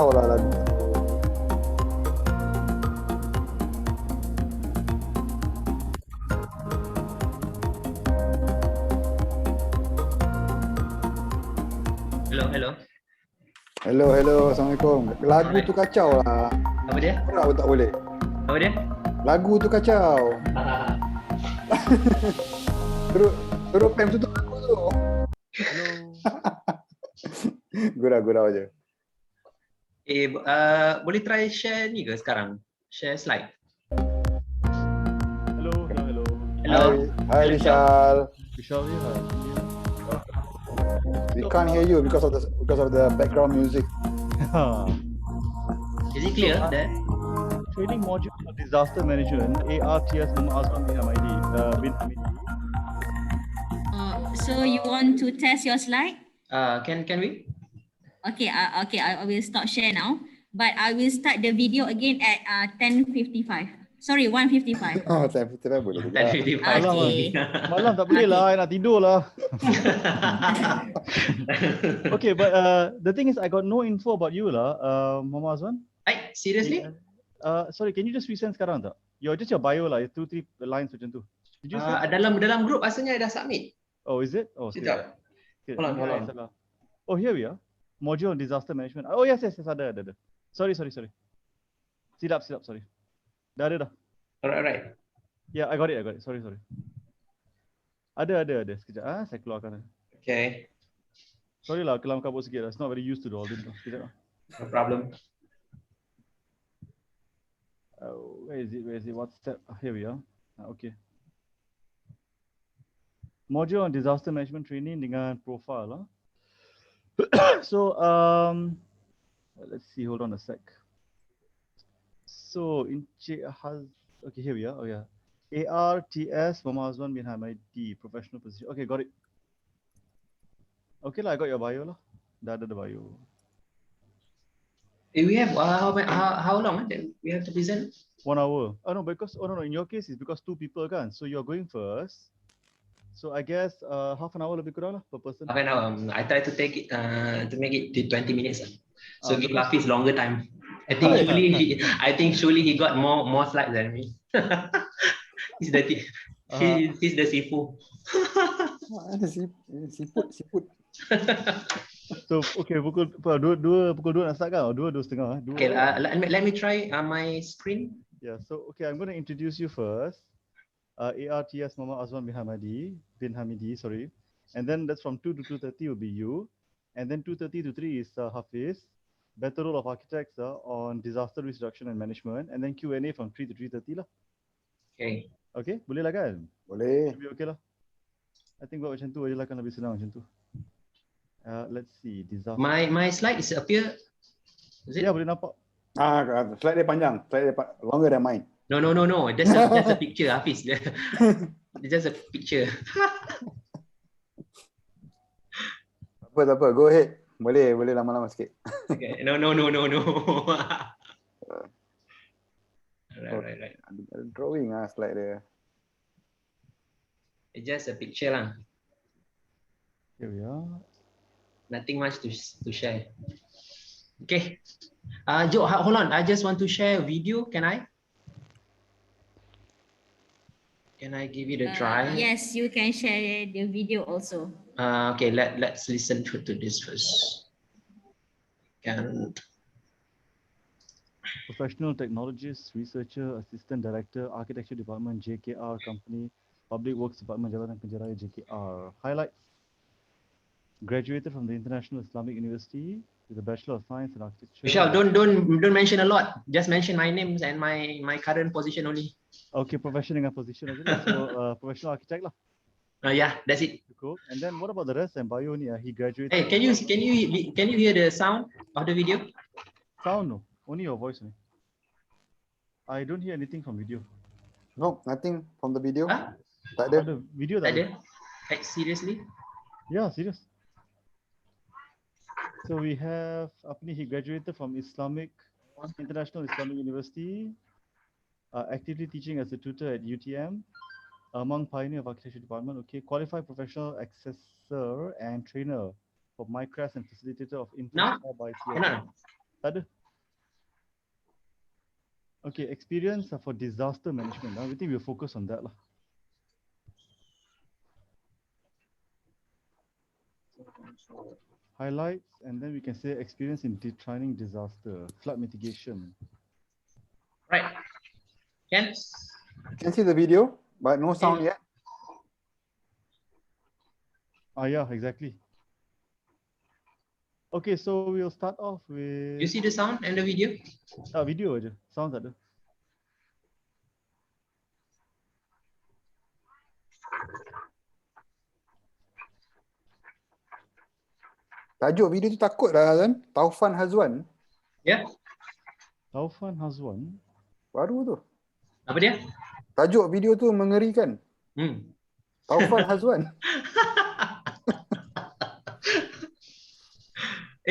kacau lah lagu. Hello, Assalamualaikum. Lagu tu kacau lah. Apa dia? Kenapa tak boleh? Apa dia? Lagu tu kacau. Terus pem tutup lagu tu. Hello. Gurau je. Boleh try share ni ke sekarang? Share slide. Hello. Hi Vishal. Vishal here. We can't hear you because of the background music. Is it clear there? Training module for disaster management, ARTS Hazwan bin Hamidi. So you want to test your slide? Can we? Okay, I will stop share now. But I will start the video again at 10:55. Sorry, 1:55. Oh, time boleh juga. 10:55. Okay. Malam tak boleh lah, nak tidur lah. Okay, but the thing is, I got no info about you lah, Muhammad Hazwan. Seriously? Sorry, can you just resend sekarang tak? Just your bio lah, 2-3 lines macam tu. Did you send? Dalam group asalnya dah submit. Oh, is it? Oh, Sekejap. okay. Hold on. Oh, here we are. Module on disaster management. Oh, yes, ada. Sorry. Silap, sorry. Dah ada. Alright. Yeah, I got it. Sorry. Ada. Sekejap, saya keluarkan. Okay. Sorry lah, kelam kabut sikit. It's not very used to all this. Sekejap. No problem. Where is it? What step? Here we are. Okay. Module on disaster management training dengan profile lah. So, let's see. Hold on a sec. So, okay, here we are. Oh yeah. ARTS Muhammad Hazwan bin Hamidi, professional position. Okay, got it. Okay lah, I got your bio lah. Dah ada the bio. We have how long that we have to present? 1 hour. Oh no, in your case it's because 2 people kan. So you're going first. So I guess half an hour lebih kurang lah per person. Half an hour. I try to take it to make it to 20 minutes. So give Hafiz longer time. I think surely he got more slides than me. He's the sifu. Siput. So okay, pukul 2 nak start kan? 2:30. Okay, let me try my screen. Yeah, so okay, I'm going to introduce you first. ARTS Muhammad Hazwan bin Hamidi, sorry. And then that's from 2 to 2:30 will be you. And then 2:30 to 3 is Hafiz, better role of architects on disaster risk reduction and management. And then Q&A from 3 to 3:30 lah. Okay, boleh lah kan? Boleh. Should be okay lah. I think buat macam tu aje lah, kan lebih senang macam tu. Let's see, disaster. My slide is appear. Is it? Yeah, boleh nampak. Slide dia panjang. Slide dia longer than mine. No. Just a picture, Hafiz. Just a picture. Tak apa. Go ahead. Boleh lama-lama sikit. Okay. No. Right. Ada drawing slide dia. It's just a picture lah. Here we are. Nothing much to share. Okay. Joe, hold on. I just want to share a video. Can I give it a try? Yes, you can share the video also. Okay, let's listen to this first. Professional technologist, researcher, assistant director, architecture department, JKR company, public works department, Jabatan Kerja Raya, JKR. Highlights: graduated from the International Islamic University with a Bachelor of Science in Architecture. Vishal, don't mention a lot. Just mention my names and my current position only. Okay, profession dengan position aja lah. So professional architect lah. Yeah, that's it. Cool. And then what about the rest? And bio ni, he graduated. Hey, can you hear the sound of the video? Sound no, only your voice only. I don't hear anything from video. No, nothing from the video. Huh? Tak ada. Video tak ada. Like, seriously? Yeah, serious. So we have he graduated from International Islamic University, actively teaching as a tutor at UTM, among pioneer of architecture department. Okay, qualified professional assessor and trainer for MICRAS and facilitator of No. by No. Tak ada. Okay, experience for disaster management. I think we'll focus on that lah. Highlights, and then we can say experience in detrining disaster, flood mitigation. Right. Can? You can see the video, but no sound yet. Yeah, exactly. Okay, so we'll start off with You see the sound and the video? video aja. Sound tak ada. Tajuk video tu takut lah kan? Taufan Hazwan. Ya. Taufan Hazwan. Baru tu. Apa dia? Tajuk video tu mengerikan. Taufan Hazwan.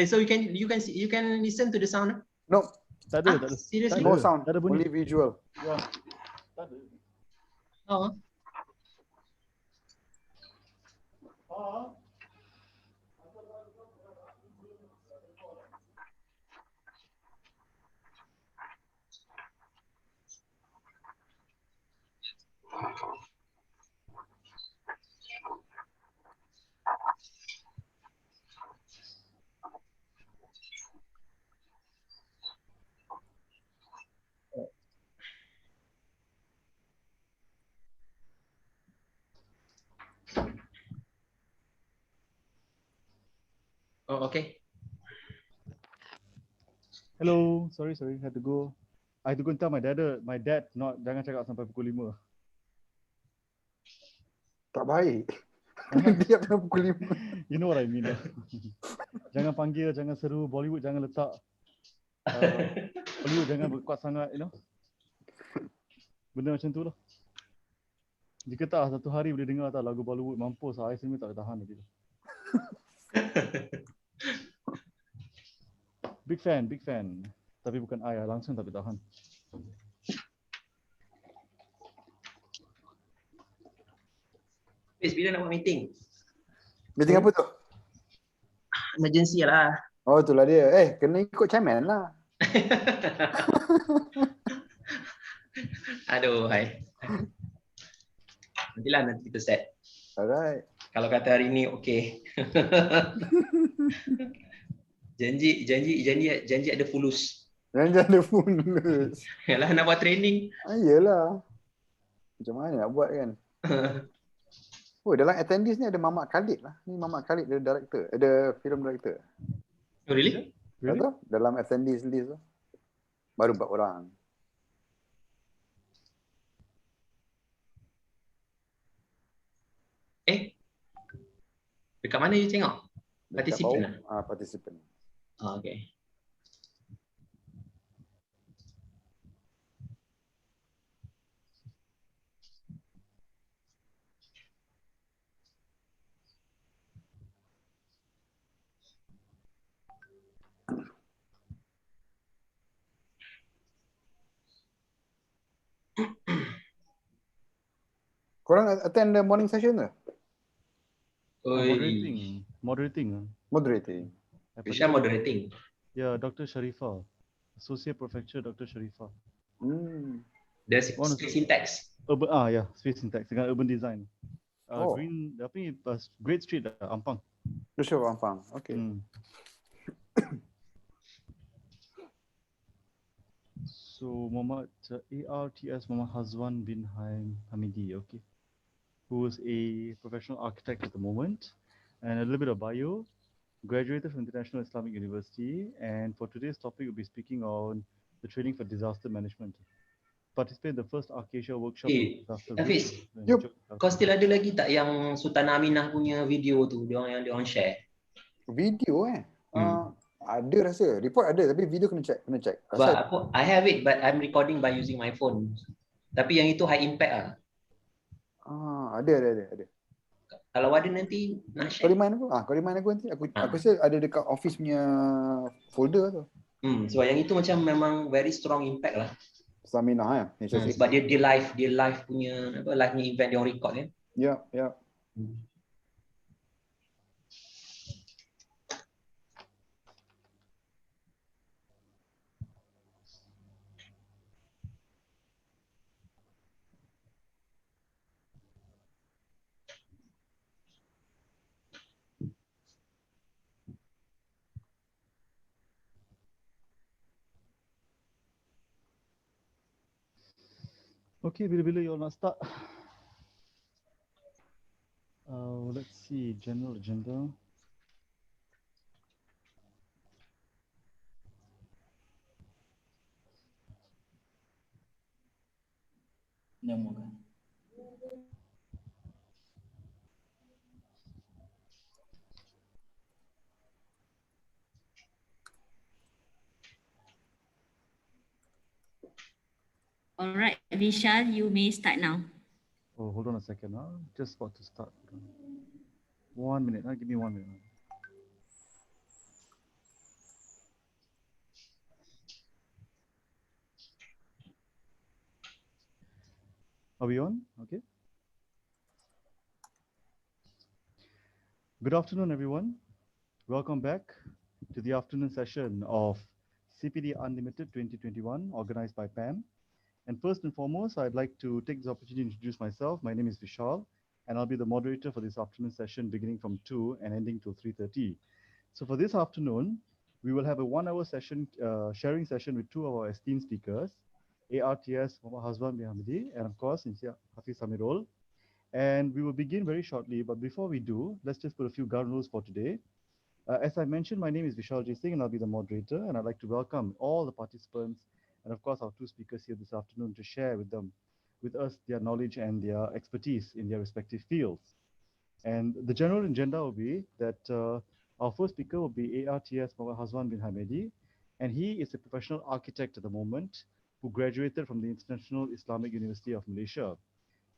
So you can listen to the sound? No, Tak ada, tak ada. Seriously? no sound. Tak ada bunyi. Only visual. Ya. Tak ada. Oh. Oh, okay. Hello, sorry, had to go. I had to go and tell my dad not jangan cakap sampai pukul 5. Tak baik. Dia kena pukul 5. You know what I mean. Jangan panggil, jangan seru, Bollywood jangan letak. Bollywood jangan berkuat sangat, you know. Benda macam tu lah. Jika tak, satu hari boleh dengar tak lagu Bollywood mampus, saya sendiri tak boleh tahan lagi. Big fan. Tapi bukan I, langsung tak boleh tahan. Bila nak buat meeting? Meeting apa tu? Emergency lah. Oh, itulah dia. Kena ikut chairman lah. Aduh, hai. Nanti kita set. Alright. Kalau kata hari ni okey. janji ada fulus. Jangan ada fulus. Yalah nak buat training. Iyalah. Macam mana nak buat kan? Oh, dalam attendees ni ada Mamat Khalid lah. Ni Mamat Khalid, dia director. Ada film director. Oh, really? Tak tahu? Dalam attendees list tu. Baru 4 orang. Dekat mana you tengok? Participant lah? Participant. Okay. Korang attend the morning session ke? Moderating. Vishal moderating. Yeah, Dr. Sharifah. Associate Professor Dr. Sharifah. There's space syntax. Space syntax dengan urban design. Green, Great Street, Ampang. Lucia Ampang. Okay. So Muhammad ARTS Muhammad Hazwan bin Hamidi, okay, who is a professional architect at the moment, and a little bit of bio. Graduated from International Islamic University, and for today's topic, we'll be speaking on the training for disaster management. Participate in the first Acacia workshop. Hafiz, kau still ada lagi tak yang Sultan Aminah punya video tu, dia orang share? Video ada rasa. Report ada, tapi video kena check. I have it, but I'm recording by using my phone. Tapi yang itu high impact lah. Ada. Kalau ada nanti nak share. Kau remind aku nanti. Aku rasa ada dekat office punya folder tu. Sebab yang itu macam memang very strong impact lah. Stamina sebab dia live punya live punya event dia orang record kan. Ya. Okay, bila-bila you all nak start. Let's see, general agenda. All right, Vishal, you may start now. Oh, hold on a second. Just about to start. 1 minute. Give me 1 minute. Are we on? Okay. Good afternoon, everyone. Welcome back to the afternoon session of CPD Unlimited 2021, organized by PAM. And first and foremost, I'd like to take this opportunity to introduce myself. My name is Vishal, and I'll be the moderator for this afternoon session beginning from 2 and ending till 3:30. So for this afternoon, we will have a 1-hour session, sharing session with 2 of our esteemed speakers, ARTS Mohd Hazwan bin Hamidi, and of course, Hafiz Amirro. And we will begin very shortly, but before we do, let's just put a few ground rules for today. As I mentioned, my name is Vishal J.Singh, and I'll be the moderator, and I'd like to welcome all the participants and of course our 2 speakers here this afternoon to share with us their knowledge and their expertise in their respective fields. And the general agenda will be that our first speaker will be ARTS Mohd Hazwan bin Hamidi, and he is a professional architect at the moment who graduated from the International Islamic University of Malaysia.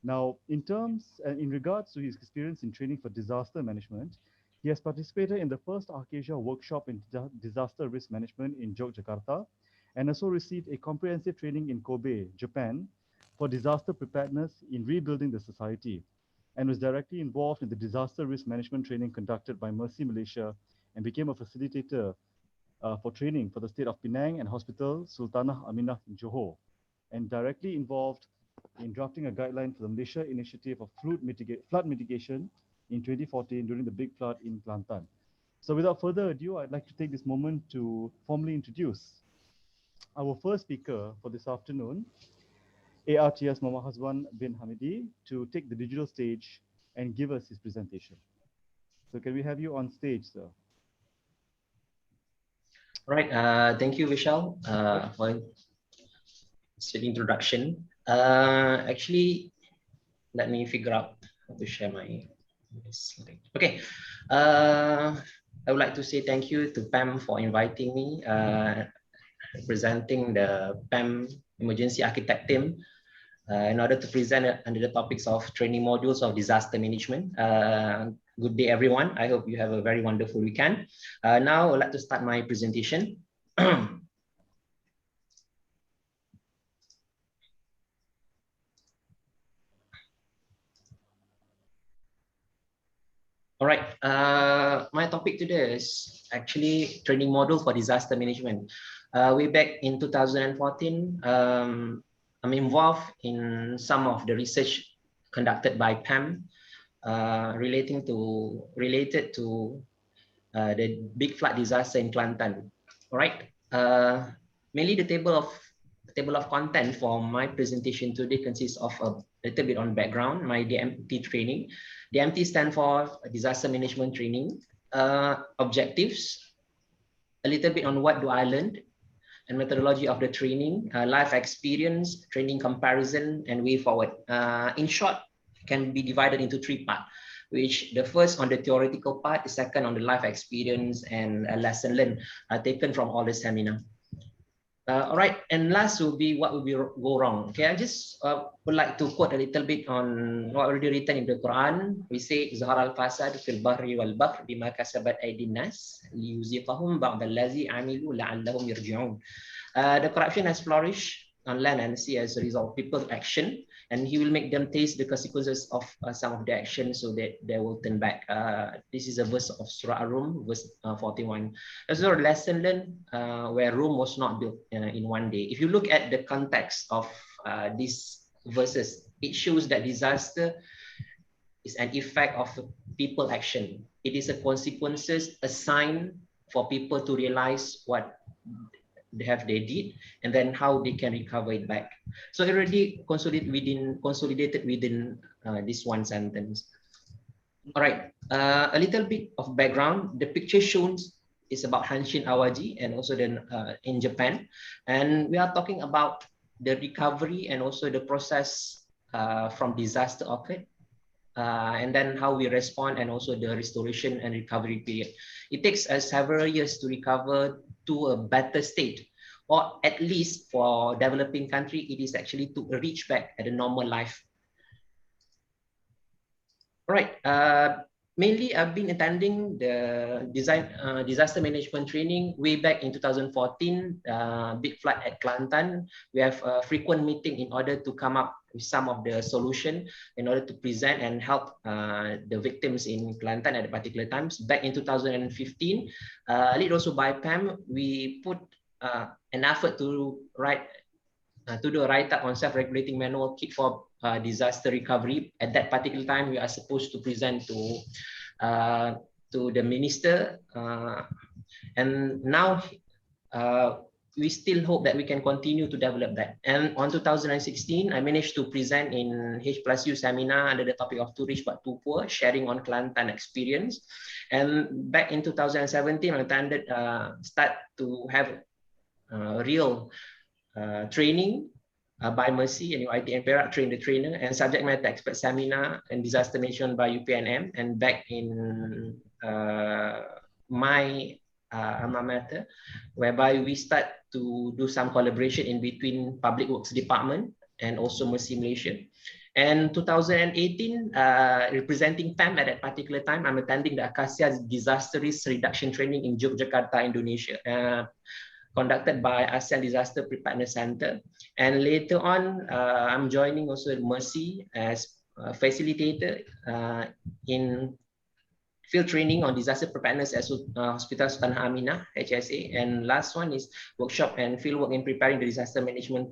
Now, in regards to his experience in training for disaster management, he has participated in the first Arcasia workshop in disaster risk management in Yogyakarta, and also received a comprehensive training in Kobe, Japan, for disaster preparedness in rebuilding the society, and was directly involved in the disaster risk management training conducted by Mercy Malaysia, and became a facilitator for training for the state of Penang and Hospital Sultanah Aminah in Johor, and directly involved in drafting a guideline for the Malaysia Initiative of Flood Mitigation in 2014 during the big flood in Kelantan. So without further ado, I'd like to take this moment to formally introduce our first speaker for this afternoon, ARTS Mohd Hazwan bin Hamidi, to take the digital stage and give us his presentation. So can we have you on stage, sir? All right. Thank you, Vishal, for the introduction. Actually, let me figure out how to share my slide. Okay. I would like to say thank you to PAM for inviting me, representing the PAM Emergency Architect team in order to present under the topics of training modules of disaster management. Good day, everyone. I hope you have a very wonderful weekend. Now, I would like to start my presentation. All right, my topic today is actually training model for disaster management. Way back in 2014, I'm involved in some of the research conducted by PAM related to the big flood disaster in Kelantan. All right, mainly the table of content for my presentation today consists of a little bit on background, my DMT training. DMT stands for Disaster Management Training. Objectives, a little bit on what do I learn, and methodology of the training, life experience, training comparison, and way forward. In short, can be divided into 3 parts, which the first on the theoretical part, the second on the life experience, and a lesson learned taken from all the seminar. All right, and last will be what will go wrong. Okay, I just would like to quote a little bit on what already written in the Quran. We say, "Zahar al-fasad fil bahri wal bahr bima kasabat aydin nas liyuziqahum ba'd allazi amilu la'allahum yarji'un." The corruption has flourished on land and sea as a result of people's action, and he will make them taste the consequences of some of the actions so that they will turn back. This is a verse of Surah Ar-Rum, verse 41. There's a lesson learned where Rome was not built in one day. If you look at the context of these verses, it shows that disaster is an effect of people action. It is a consequences, a sign for people to realize what they did, and then how they can recover it back. So already consolidated within this one sentence. All right, a little bit of background. The picture shown is about Hanshin Awaji and also then in Japan, and we are talking about the recovery and also the process from disaster occurred. And then how we respond and also the restoration and recovery period. It takes us several years to recover to a better state, or at least for developing country, it is actually to reach back at a normal life. All right, mainly I've been attending the disaster management training way back in 2014, big flood at Kelantan. We have a frequent meeting in order to come up with some of the solution in order to present and help the victims in Kelantan at particular times. Back in 2015, lead also by PAM, we put an effort to do a write-up on self-regulating manual kit for disaster recovery. At that particular time, we are supposed to present to the minister, and now we still hope that we can continue to develop that. And on 2016, I managed to present in H+U seminar under the topic of Too Rich But Too Poor, sharing on Kelantan experience. And back in 2017, I attended, start to have real training by Mercy and UIT and Perak, train the trainer, and subject matter expert seminar and disaster management by UPNM. And back in my alma mater, whereby we start to do some collaboration in between Public Works Department and also Mercy Malaysia. And 2018, representing PAM at that particular time, I'm attending the Acacia Disaster Risk Reduction Training in Yogyakarta, Indonesia, conducted by ASEAN Disaster Preparedness Center. And later on, I'm joining also Mercy as a facilitator in field training on disaster preparedness at Hospital Sultan Aminah, HSA. And last one is workshop and field work in preparing the disaster management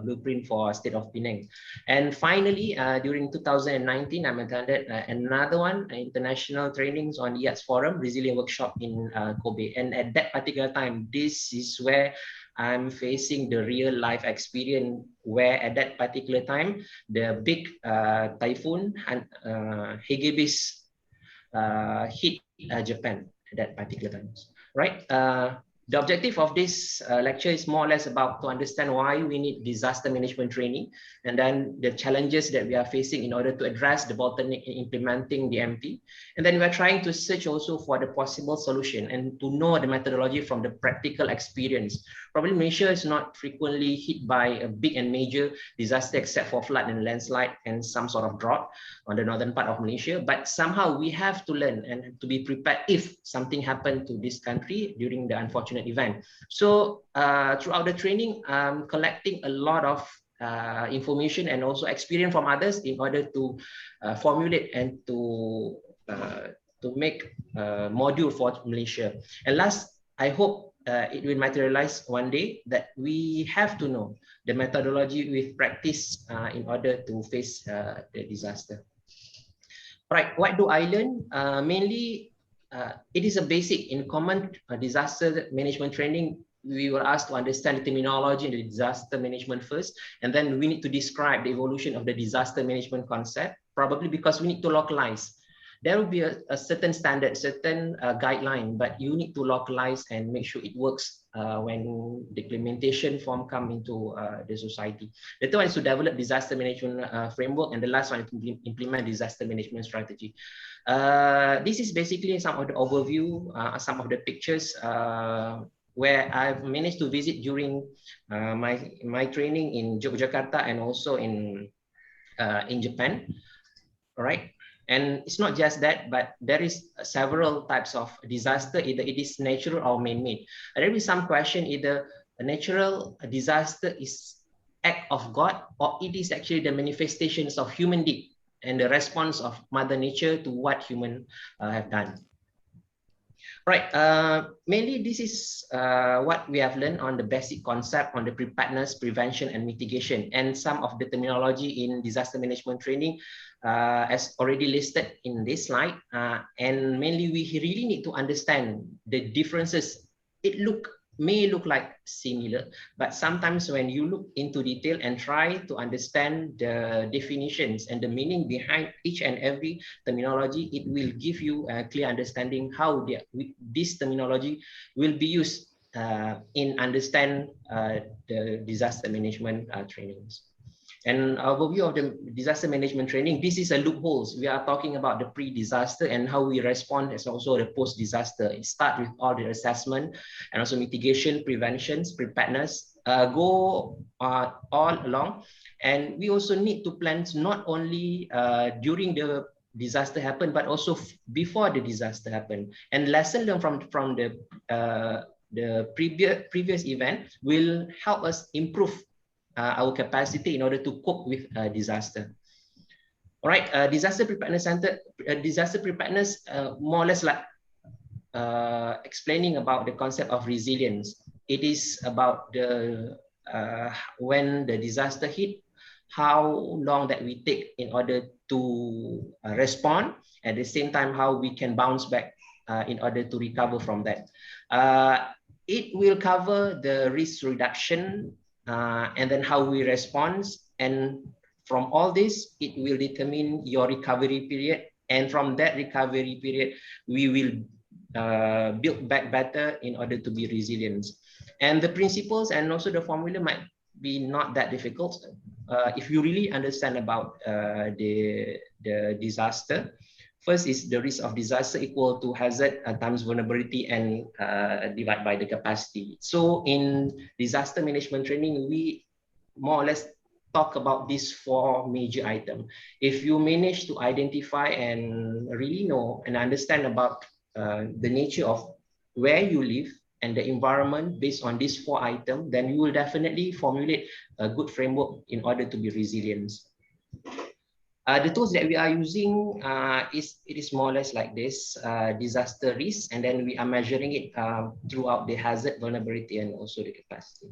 blueprint for state of Penang. And finally, during 2019, I attended another one, international trainings on IATS Forum, Resilient Workshop in Kobe. And at that particular time, this is where I'm facing the real life experience, where at that particular time, the big typhoon and Hagibis hit Japan at that particular time, right? The objective of this lecture is more or less about to understand why we need disaster management training, and then the challenges that we are facing in order to address the bottleneck in implementing the MP. And then we are trying to search also for the possible solution and to know the methodology from the practical experience. Probably Malaysia is not frequently hit by a big and major disaster except for flood and landslide and some sort of drought on the northern part of Malaysia. But somehow we have to learn and to be prepared if something happened to this country during the unfortunate event. So throughout the training, I'm collecting a lot of information and also experience from others in order to formulate and to make a module for Malaysia. And last, I hope it will materialize one day that we have to know the methodology with practice in order to face the disaster. All right, what do I learn? Mainly, it is a basic in common disaster management training. We were asked to understand the terminology and the disaster management first, and then we need to describe the evolution of the disaster management concept, probably because we need to localize. There will be a certain standard, certain guideline, but you need to localize and make sure it works when the implementation form come into the society. The third one is to develop disaster management framework, and the last one is to implement disaster management strategy. This is basically some of the overview, some of the pictures where I've managed to visit during my training in Yogyakarta and also in Japan. All right. And it's not just that, but there is several types of disaster, either it is natural or man-made. There will be some question, either a natural disaster is act of God, or it is actually the manifestations of human deed and the response of Mother Nature to what human have done. Right, mainly this is what we have learned on the basic concept on the preparedness, prevention, and mitigation, and some of the terminology in disaster management training as already listed in this slide. And mainly we really need to understand the differences. It look may look like similar, but sometimes when you look into detail and try to understand the definitions and the meaning behind each and every terminology, it will give you a clear understanding how this terminology will be used in understand the disaster management trainings. And overview of the disaster management training, this is a loopholes. We are talking about the pre-disaster and how we respond as also the post-disaster. It starts with all the assessment and also mitigation, preventions, preparedness, go all along. And we also need to plan not only during the disaster happen, but also before the disaster happen. And lesson learned from the previous event will help us improve our capacity in order to cope with disaster. All right, disaster preparedness center, disaster preparedness more or less like explaining about the concept of resilience. It is about the when the disaster hit, how long that we take in order to respond, at the same time how we can bounce back in order to recover from that. It will cover the risk reduction and then how we respond, and from all this it will determine your recovery period, and from that recovery period we will build back better in order to be resilient. And the principles and also the formula might be not that difficult if you really understand about the disaster. First is the risk of disaster equal to hazard times vulnerability and divide by the capacity. So in disaster management training, we more or less talk about these four major items. If you manage to identify and really know and understand about the nature of where you live and the environment based on these four items, then you will definitely formulate a good framework in order to be resilient. The tools that we are using it is more or less like this, disaster risk, and then we are measuring it throughout the hazard, vulnerability, and also the capacity.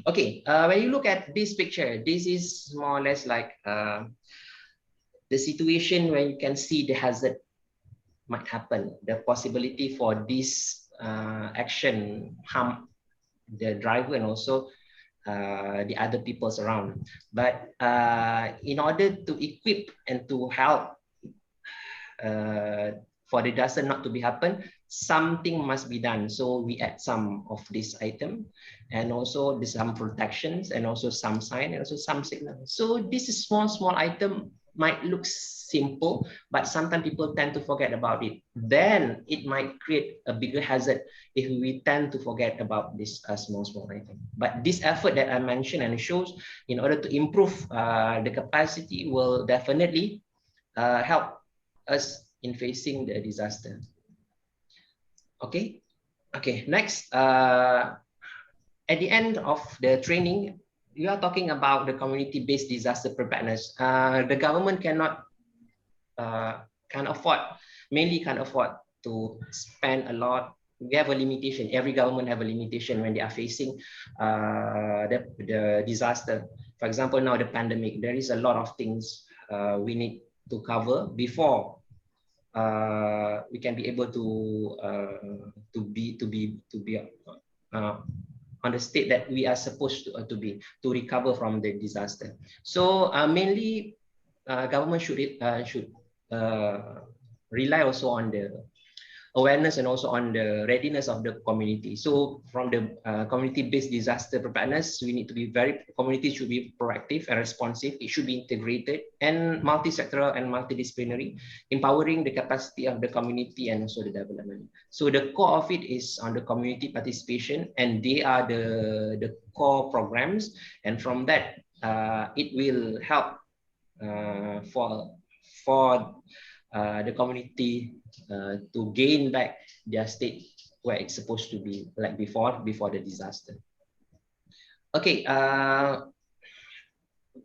Okay, when you look at this picture, this is more or less like the situation where you can see the hazard might happen, the possibility for this action harm the driver and also the other peoples around. But in order to equip and to help for the disaster not to be happen, something must be done. So we add some of this item, and also some protections, and also some sign, and also some signal. So this is small item might look simple, but sometimes people tend to forget about it. Then it might create a bigger hazard if we tend to forget about this small item. But this effort that I mentioned and shows in order to improve the capacity will definitely help us in facing the disaster. Okay, next, at the end of the training, we are talking about the community-based disaster preparedness. The government cannot can't afford to spend a lot. We have a limitation. Every government have a limitation when they are facing the disaster. For example, now the pandemic, there is a lot of things we need to cover before we can be able to be on the state that we are supposed to be to recover from the disaster. So mainly government should rely also on the awareness and also on the readiness of the community. So from the community-based disaster preparedness, we need to be community should be proactive and responsive. It should be integrated and multi-sectoral and multidisciplinary, empowering the capacity of the community and also the development. So the core of it is on the community participation, and they are the core programs. And from that, it will help for the community to gain back their state where it's supposed to be, like before the disaster. Okay,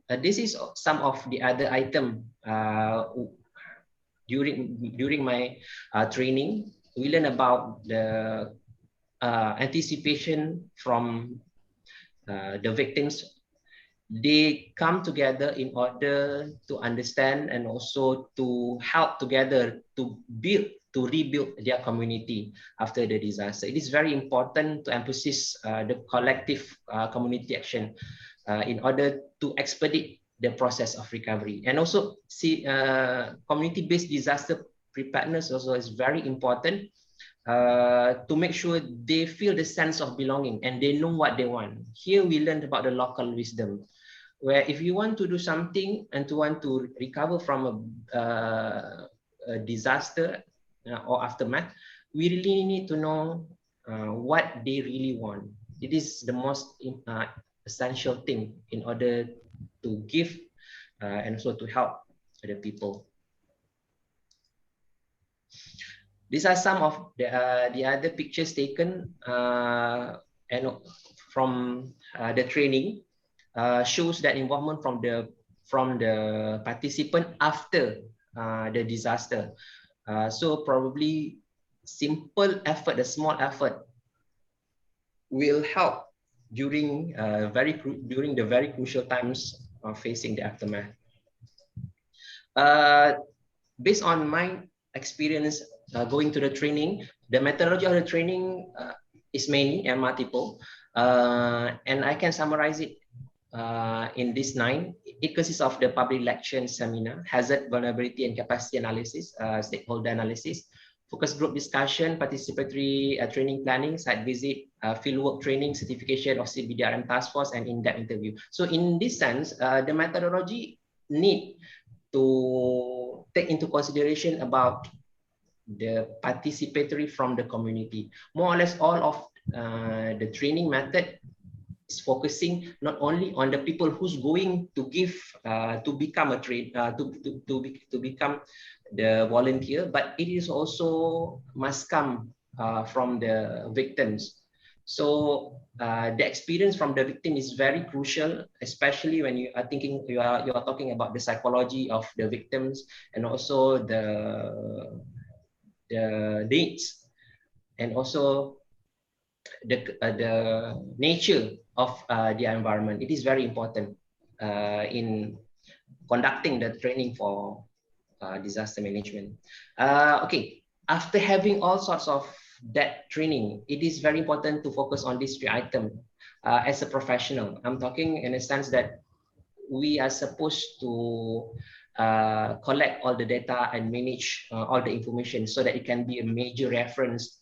this is some of the other item during my training. We learn about the anticipation from the victims. They come together in order to understand and also to help together to build to rebuild their community after the disaster. It is very important to emphasize the collective community action in order to expedite the process of recovery. And also, see, community-based disaster preparedness also is very important to make sure they feel the sense of belonging and they know what they want. Here we learned about the local wisdom, where if you want to do something and to want to recover from a disaster or aftermath, we really need to know what they really want. It is the most essential thing in order to give and also to help the people. These are some of the other pictures taken and from the training. Shows that involvement from the participant after the disaster. So probably simple effort, a small effort, will help during the very crucial times of facing the aftermath. Based on my experience going to the training, the methodology of the training is many and multiple, and I can summarize it in this 9. It consists of the public lecture and seminar, hazard, vulnerability and capacity analysis, stakeholder analysis, focus group discussion, participatory training planning, site visit, fieldwork training, certification of CBDRM task force, and in-depth interview. So in this sense, the methodology need to take into consideration about the participatory from the community. More or less all of the training method is focusing not only on the people who's going to give to become a to become the volunteer, but it is also must come from the victims. So the experience from the victim is very crucial, especially when you are thinking you are talking about the psychology of the victims and also the needs and also the nature of the environment. It is very important in conducting the training for disaster management. Okay, after having all sorts of that training, it is very important to focus on these 3 items as a professional. I'm talking in a sense that we are supposed to collect all the data and manage all the information so that it can be a major reference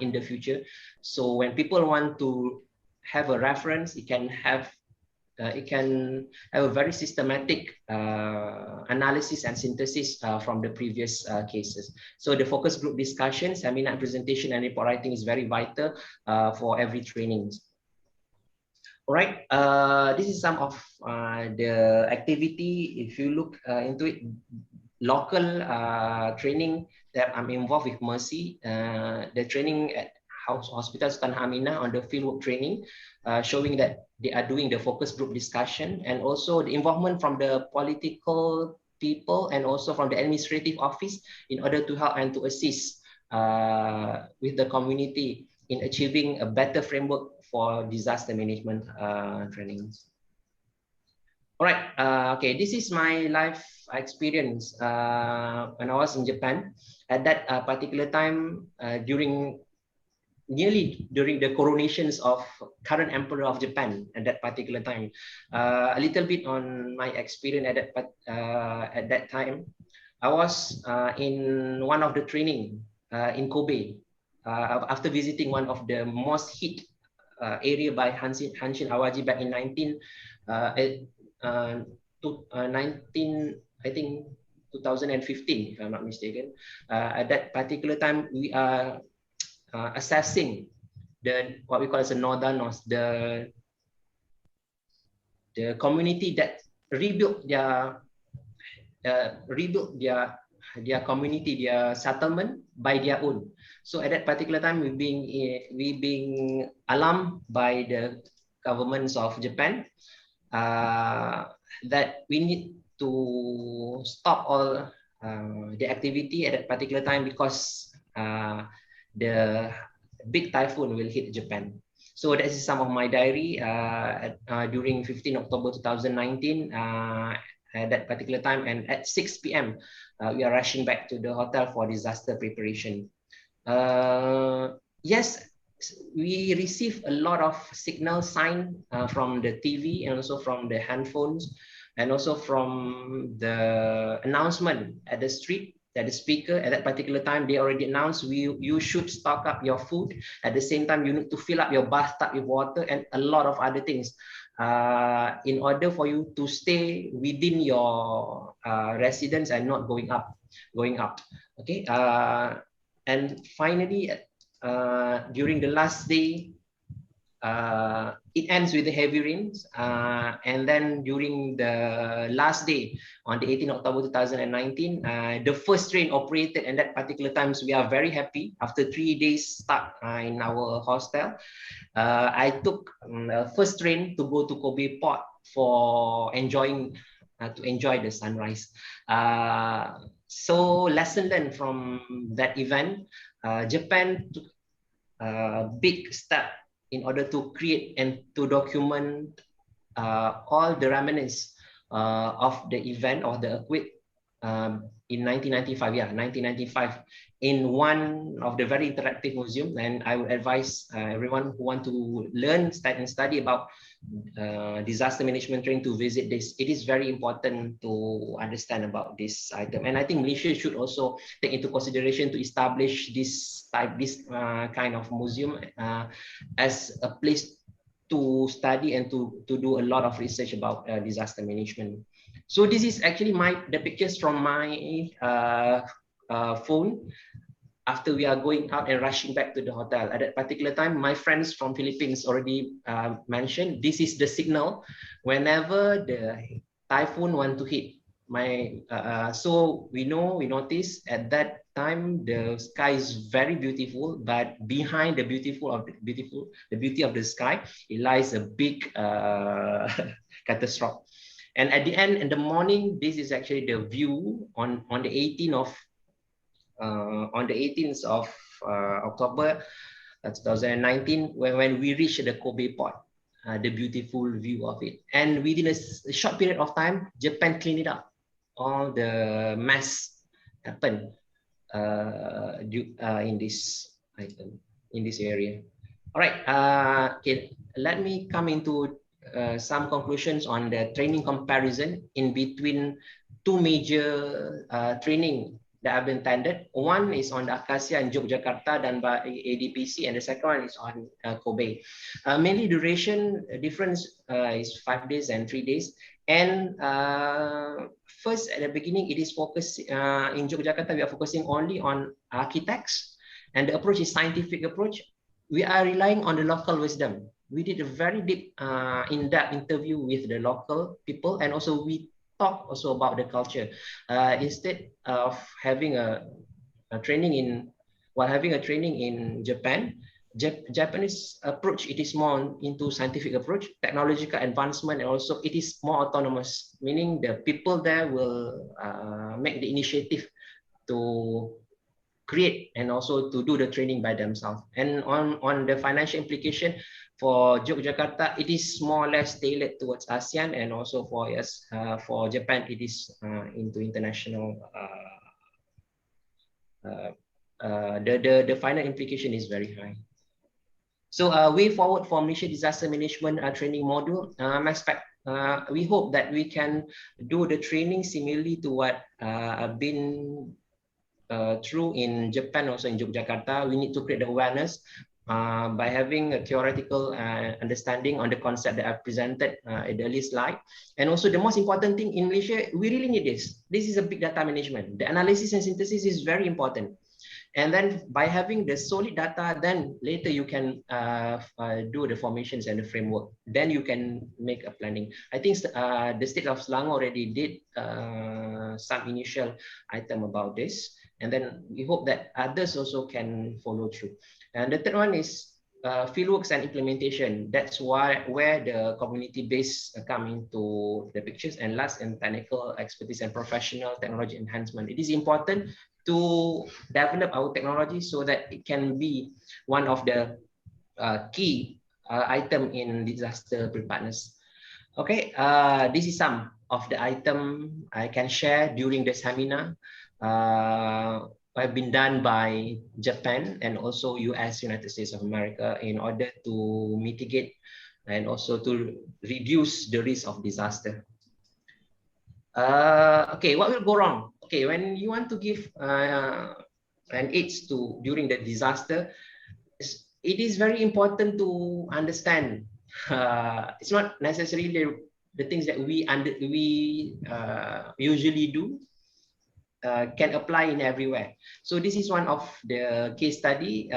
in the future. So when people want to have a reference, it can have a very systematic analysis and synthesis from the previous cases. So the focus group discussion, seminar presentation, and report writing is very vital for every training. All right, this is some of the activity. If you look into it, local training that I'm involved with Mercy, the training at Hospital Sultan Hamina on the fieldwork training, showing that they are doing the focus group discussion, and also the involvement from the political people and also from the administrative office in order to help and to assist with the community in achieving a better framework for disaster management trainings. All right, okay, this is my life experience when I was in Japan. At that particular time, nearly during the coronations of current emperor of Japan at that particular time. A little bit on my experience at that time. I was in one of the training in Kobe after visiting one of the most hit area by Hanshin Awaji back in 2015, if I'm not mistaken. At that particular time, we are assessing what we call as a Northerners, the community that rebuilt their community, their settlement by their own. So at that particular time, we being alarmed by the governments of Japan that we need to stop all the activity at that particular time because the big typhoon will hit Japan. So that is some of my diary during 15 October 2019. at that particular time, and at 6 p.m. We are rushing back to the hotel for disaster preparation. Yes, we receive a lot of signal sign from the TV and also from the handphones, and also from the announcement at the street, that the speaker at that particular time, they already announced you should stock up your food. At the same time, you need to fill up your bathtub with water and a lot of other things in order for you to stay within your residence and not going up. Okay. And finally, during the last day, it ends with the heavy rains, and then during the last day on the 18th October 2019, the first train operated, and that particular times we are very happy. After 3 days stuck in our hostel, I took first train to go to Kobe Port for enjoying to enjoy the sunrise. So lesson learned from that event, Japan took a big step in order to create and to document all the remnants of the event or the earthquake in 1995, 1995, in one of the very interactive museum. And I would advise everyone who want to learn and study about disaster management training to visit this. It is very important to understand about this item, and I think Malaysia should also take into consideration to establish this kind of museum as a place to study and to do a lot of research about disaster management. So this is actually the pictures from my phone after we are going out and rushing back to the hotel. At that particular time, my friends from Philippines already mentioned this is the signal whenever the typhoon want to hit. So we notice at that time the sky is very beautiful, but behind the beauty of the sky, it lies a big catastrophe. And at the end, in the morning, this is actually the view on the 18th of October 2019, when we reached the Kobe port, the beautiful view of it. And within a short period of time, Japan cleaned it up. All the mess happened in this item, in this area. All right, okay, let me come into some conclusions on the training comparison in between two major training that have been attended. One is on the Acacia in Yogyakarta done by ADPC, and the second one is on Kobe. Mainly duration difference is 5 days and 3 days. And first, at the beginning, it is focused in Yogyakarta, we are focusing only on architects, and the approach is scientific approach. We are relying on the local wisdom. We did a very deep, in-depth interview with the local people, and also we talk also about the culture. Instead of having a training in Japan, Japanese approach, it is more into scientific approach, technological advancement, and also it is more autonomous, meaning the people there will make the initiative to create and also to do the training by themselves. And on the financial implication for Yogyakarta, it is more or less tailored towards ASEAN, and also for Japan, it is into international. The final implication is very high. So way forward for Malaysia disaster management training module, we hope that we can do the training similarly to what been true in Japan, also in Yogyakarta. We need to create the awareness by having a theoretical understanding on the concept that I've presented in the early slide. And also the most important thing in Malaysia, we really need this. This is a big data management. The analysis and synthesis is very important. And then by having the solid data, then later you can do the formations and the framework. Then you can make a planning. I think the state of Selangor already did some initial item about this. And then we hope that others also can follow through. And the third one is fieldworks and implementation. That's where the community-based come into the pictures. And last, in technical expertise and professional technology enhancement. It is important to develop our technology so that it can be one of the key item in disaster preparedness. Okay, this is some of the item I can share during the seminar have been done by Japan and also US, United States of America, in order to mitigate and also to reduce the risk of disaster. Okay, what will go wrong? Okay, when you want to give an aids to during the disaster, it is very important to understand. It's not necessarily the things that we usually do can apply in everywhere. So this is one of the case study,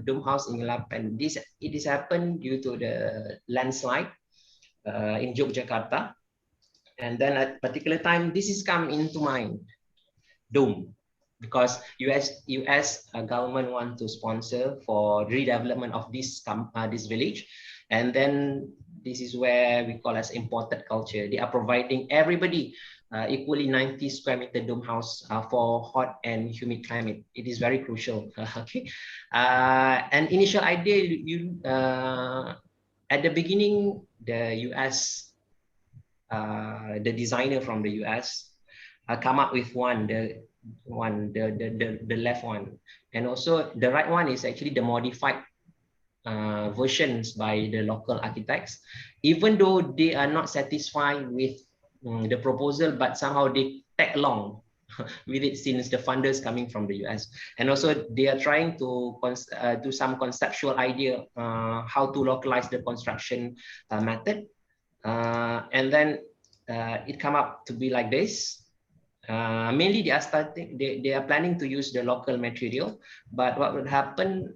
dome house in Lapan. It is happened due to the landslide in Yogyakarta, and then at particular time this is come into mind, dome, because US government want to sponsor for redevelopment of this village, and then this is where we call as imported culture. They are providing everybody equally 90 square meter dome house for hot and humid climate. It is very crucial. Okay, an initial idea, at the beginning, the US, the designer from the US come up with the left one, and also the right one is actually the modified versions by the local architects, even though they are not satisfied with the proposal, but somehow they tag along with it since the funders coming from the US, and also they are trying to do some conceptual idea how to localize the construction method, and then it come up to be like this. Mainly they are planning to use the local material, but what would happen,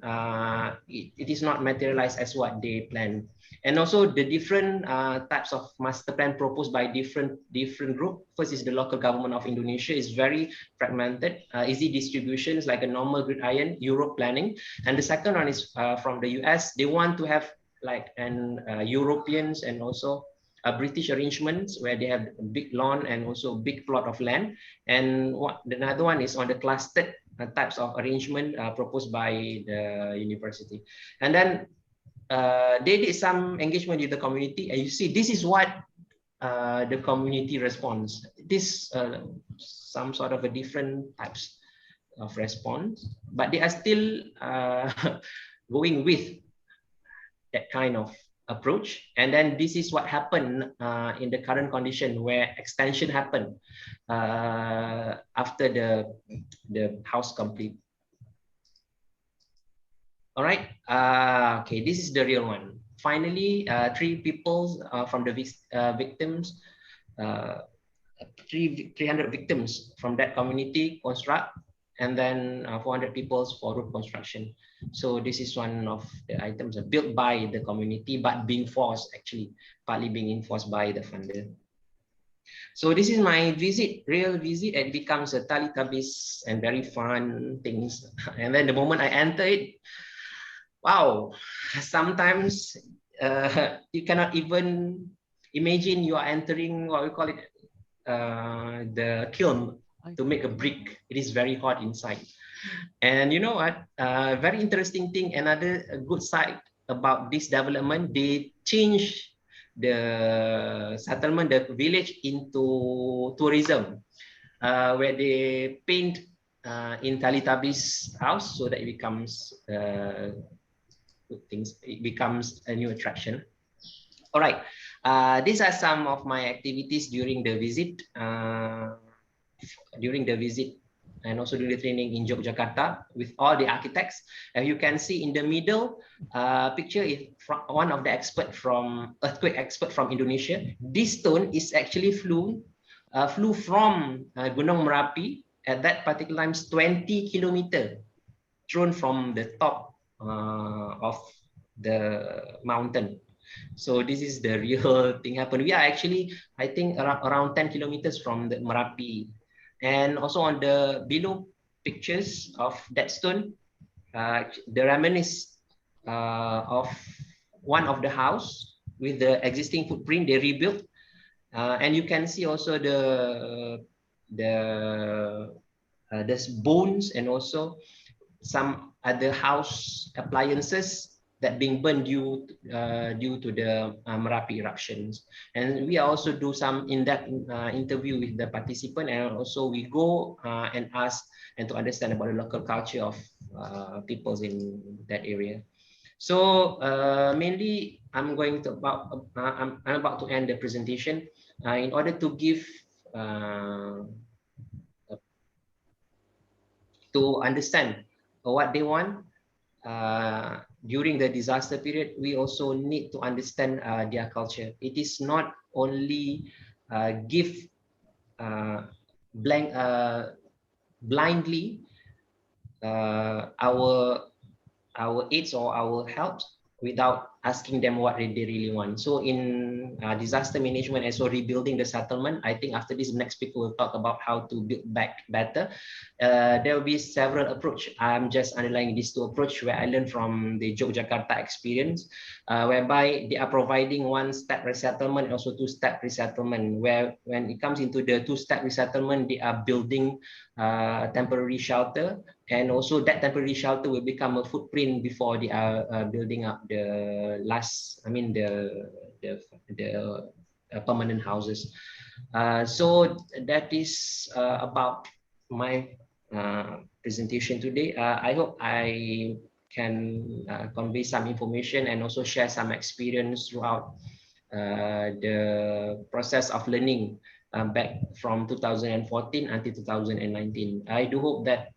it is not materialized as what they planned. And also the different types of master plan proposed by different group. First is the local government of Indonesia is very fragmented, easy distributions like a normal gridiron, Europe planning. And the second one is from the US. They want to have like an Europeans and also British arrangements where they have a big lawn and also big plot of land. And another one is on the clustered types of arrangement proposed by the university. And then they did some engagement with the community, and you see this is what the community response. This some sort of a different types of response, but they are still going with that kind of approach. And then this is what happened in the current condition, where extension happened after the house complete. All right. Okay, this is the real one. Finally, 3 people from the victims, 300 victims from that community construct, and then 400 people for road construction. So this is one of the items built by the community, but being forced, actually, partly being enforced by the funder. So this is my real visit. It becomes a Teletubbies and very fun things. And then the moment I enter it, wow, sometimes you cannot even imagine you are entering what we call it, the kiln to make a brick. It is very hot inside. And you know what? Very interesting thing, another good side about this development, they change the settlement, the village, into tourism, where they paint in Teletubbies house so that it becomes good things. It becomes a new attraction. All right. These are some of my activities during the visit. And also during the training in Yogyakarta with all the architects. As you can see in the middle picture is one of the earthquake expert from Indonesia. This stone is actually flew from Gunung Merapi at that particular time, 20 kilometers, thrown from the top of the mountain. So this is the real thing happened. We are actually, I think, around 10 kilometers from the Merapi. And also on the below pictures of that stone, the reminiscence of one of the house with the existing footprint they rebuilt, and you can see also there's bones and also some other house appliances that being burned due to the Merapi eruptions. And we also do some in-depth interview with the participant, and also we go and ask and to understand about the local culture of peoples in that area. So mainly I'm about to end the presentation in order to give to understand what they want during the disaster period. We also need to understand their culture. It is not only give blindly our aids or our help without asking them what they really want. So in disaster management and so rebuilding the settlement, I think after this next speaker will talk about how to build back better. There will be several approach. I'm just underlining these two approach where I learned from the Yogyakarta experience, whereby they are providing one-step resettlement and also two-step resettlement, where when it comes into the two-step resettlement, they are building temporary shelter, and also that temporary shelter will become a footprint before they are building up the permanent houses. So that is about my presentation today. I hope I can convey some information and also share some experience throughout the process of learning back from 2014 until 2019. I do hope that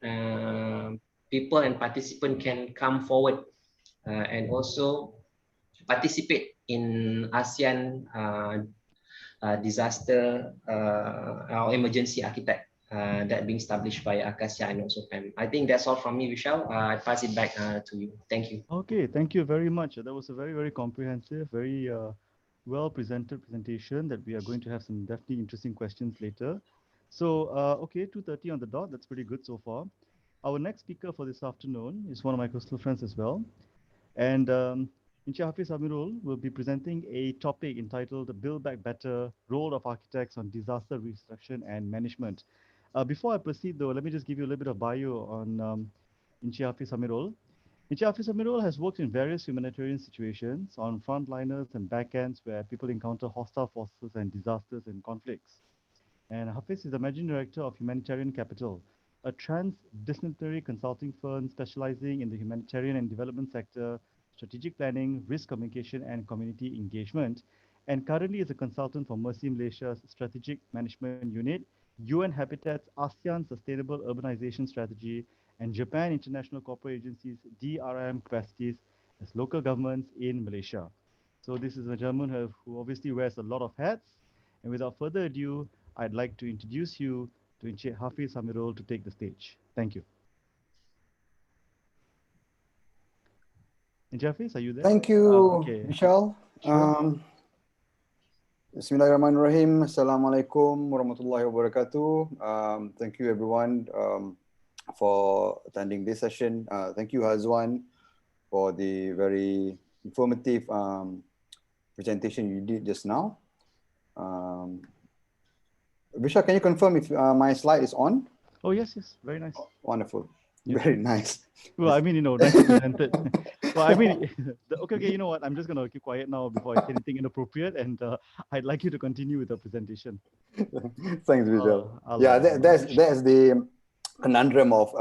people and participants can come forward and also participate in ASEAN disaster or emergency architect that being established by Acacia and also PEM. I think that's all from me, Vishal. I pass it back to you. Thank you. Okay, thank you very much. That was a very, very comprehensive, very well presented presentation that we are going to have some definitely interesting questions later. So, okay, 2:30 on the dot. That's pretty good so far. Our next speaker for this afternoon is one of my close friends as well. And Encik Hafiz Amirro will be presenting a topic entitled Build Back Better, Role of Architects on Disaster Reconstruction and Management. Before I proceed though, let me just give you a little bit of bio on Encik Hafiz Amirro. Encik Hafiz Amirro has worked in various humanitarian situations on frontliners and backends where people encounter hostile forces and disasters and conflicts. And Hafiz is the Managing Director of Humanitarian Capital, a transdisciplinary consulting firm specializing in the humanitarian and development sector, strategic planning, risk communication, and community engagement, and currently is a consultant for Mercy Malaysia's Strategic Management Unit, UN Habitat's ASEAN Sustainable Urbanization Strategy, and Japan International Corporate Agency's DRM capacities as local governments in Malaysia. So this is a gentleman who obviously wears a lot of hats. And without further ado, I'd like to introduce you to Encik Hafiz Amirro to take the stage. Thank you. Encik Hafiz, are you there? Thank you, okay. Vishal. Sure. Bismillahirrahmanirrahim. Assalamualaikum warahmatullahi wabarakatuh. Thank you everyone for attending this session. Thank you, Hazwan, for the very informative presentation you did just now. Vishal, can you confirm if my slide is on? Oh, yes, yes. Very nice. Oh, wonderful. Yes. Very nice. Well, I mean, you know, nicely presented. Well, I mean, okay, you know what? I'm just going to keep quiet now before I say anything inappropriate, and I'd like you to continue with the presentation. Thanks, Vishal. That's the conundrum of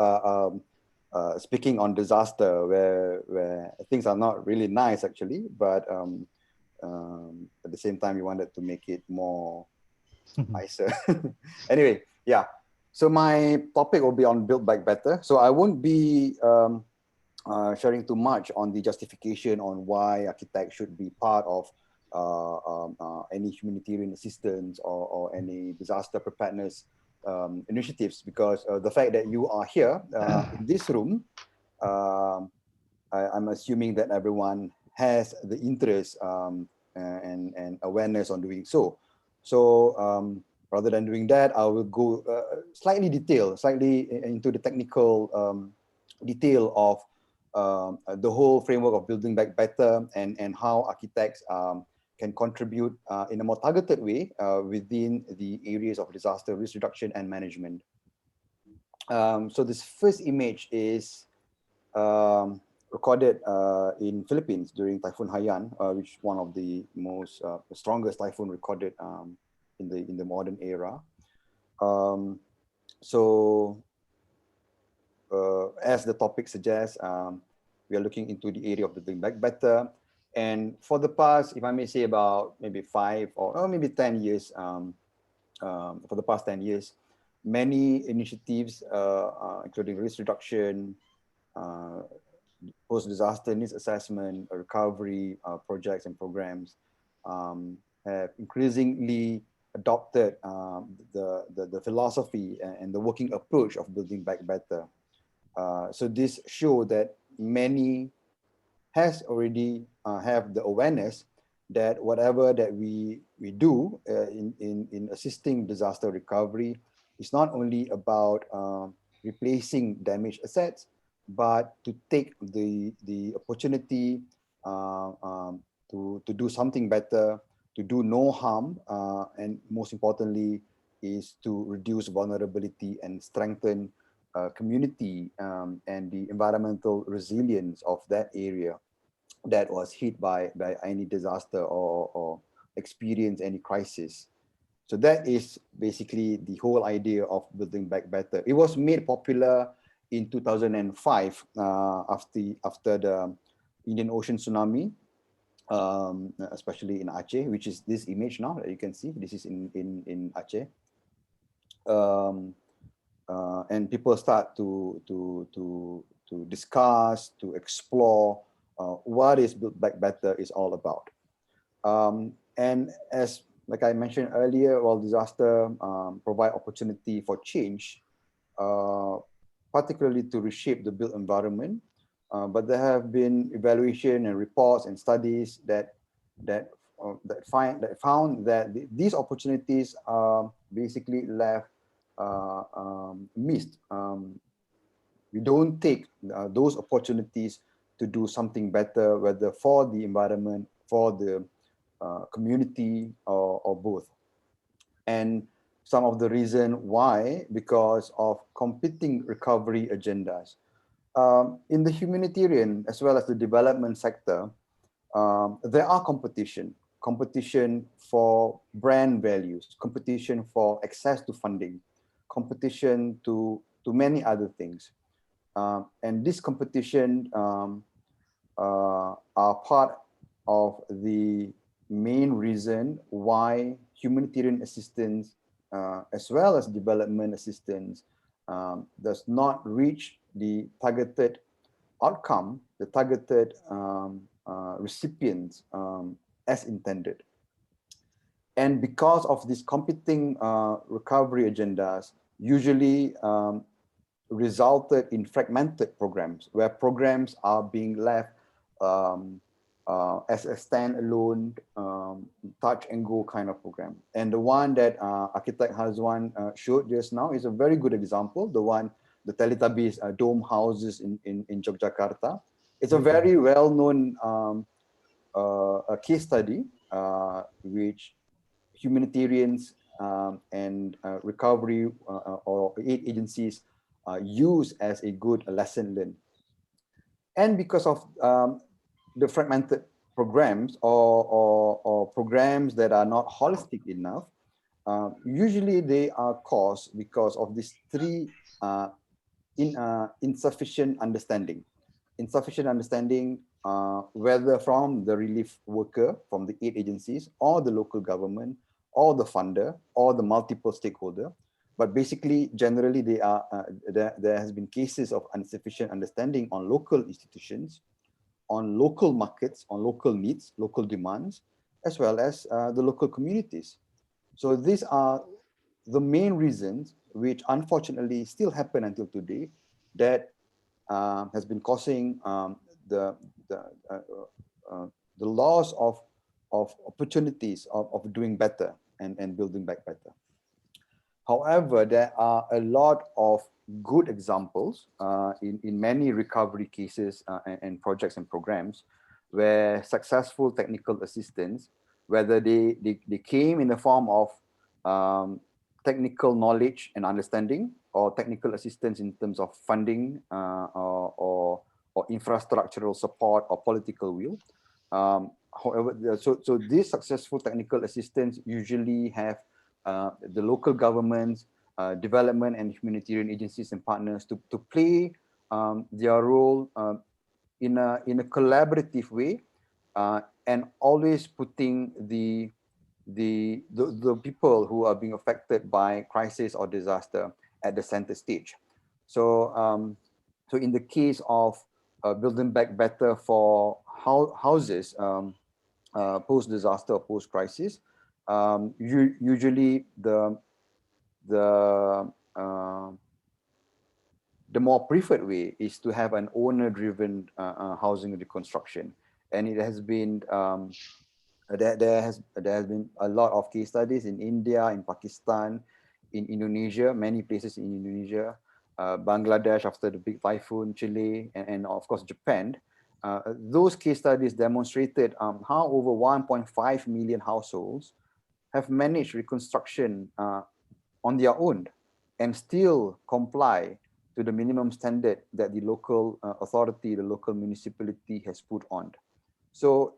speaking on disaster, where things are not really nice actually, but at the same time, you wanted to make it more nicer. Anyway, yeah. So my topic will be on Build Back Better. So I won't be sharing too much on the justification on why architects should be part of any humanitarian assistance or any disaster preparedness initiatives, because the fact that you are here in this room, I'm assuming that everyone has the interest and awareness on doing so. So rather than doing that, I will go slightly into the technical detail of the whole framework of Building Back Better and how architects can contribute in a more targeted way within the areas of disaster risk reduction and management. So this first image is recorded in Philippines during Typhoon Haiyan, which is one of the most strongest typhoon recorded in the modern era. So as the topic suggests, we are looking into the area of building back better. And for the past, if I may say, about maybe 5 or maybe 10 years, for the past 10 years, many initiatives, including risk reduction, post-disaster needs assessment, recovery projects and programs, have increasingly adopted the philosophy and the working approach of building back better. So this shows that many has already have the awareness that whatever that we do in assisting disaster recovery is not only about replacing damaged assets, but to take the opportunity to do something better, to do no harm, and most importantly is to reduce vulnerability and strengthen community and the environmental resilience of that area that was hit by any disaster or experience any crisis. So that is basically the whole idea of building back better. It was made popular in 2005 after the Indian Ocean tsunami, especially in Aceh, which is this image now that you can see. This is in Aceh. And people start to discuss, to explore what is Build Back Better is all about. And as like I mentioned earlier, while disaster provide opportunity for change, particularly to reshape the built environment, but there have been evaluation and reports and studies that found that these opportunities are basically left missed. We don't take those opportunities to do something better, whether for the environment, for the community, or both. And some of the reason why, because of competing recovery agendas. In the humanitarian as well as the development sector, there are competition for brand values, competition for access to funding, competition to many other things. And this competition are part of the main reason why humanitarian assistance as well as development assistance does not reach the targeted outcome, the targeted recipients as intended. And because of these competing recovery agendas, usually resulted in fragmented programs, where programs are being left as a standalone touch and go kind of program. And the one that architect Hazwan showed just now is a very good example. The Teletubbies dome houses in Yogyakarta. It's a very well-known case study which humanitarians and recovery or aid agencies use as a good lesson learned. And because of the fragmented programs or programs that are not holistic enough, usually they are caused because of these three insufficient understanding. Insufficient understanding, whether from the relief worker, from the aid agencies, or the local government, or the funder, or the multiple stakeholder. But basically, generally, there has been cases of insufficient understanding on local institutions, on local markets, on local needs, local demands, as well as the local communities. So these are the main reasons which unfortunately still happen until today that has been causing the loss of opportunities of doing better and building back better. However, there are a lot of good examples in many recovery cases and projects and programs where successful technical assistance, whether they came in the form of technical knowledge and understanding, or technical assistance in terms of funding or or infrastructural support or political will. However, so these successful technical assistants usually have the local governments, development and humanitarian agencies and partners to play their role in a collaborative way, and always putting the people who are being affected by crisis or disaster at the center stage. So so in the case of building back better for houses post-disaster or post-crisis, usually the more preferred way is to have an owner-driven housing reconstruction, and it has been there has been a lot of case studies in India, in Pakistan, in Indonesia, many places in Indonesia, Bangladesh after the big typhoon, Chile, and of course Japan. Those case studies demonstrated how over 1.5 million households have managed reconstruction on their own and still comply to the minimum standard that the local authority, the local municipality has put on. So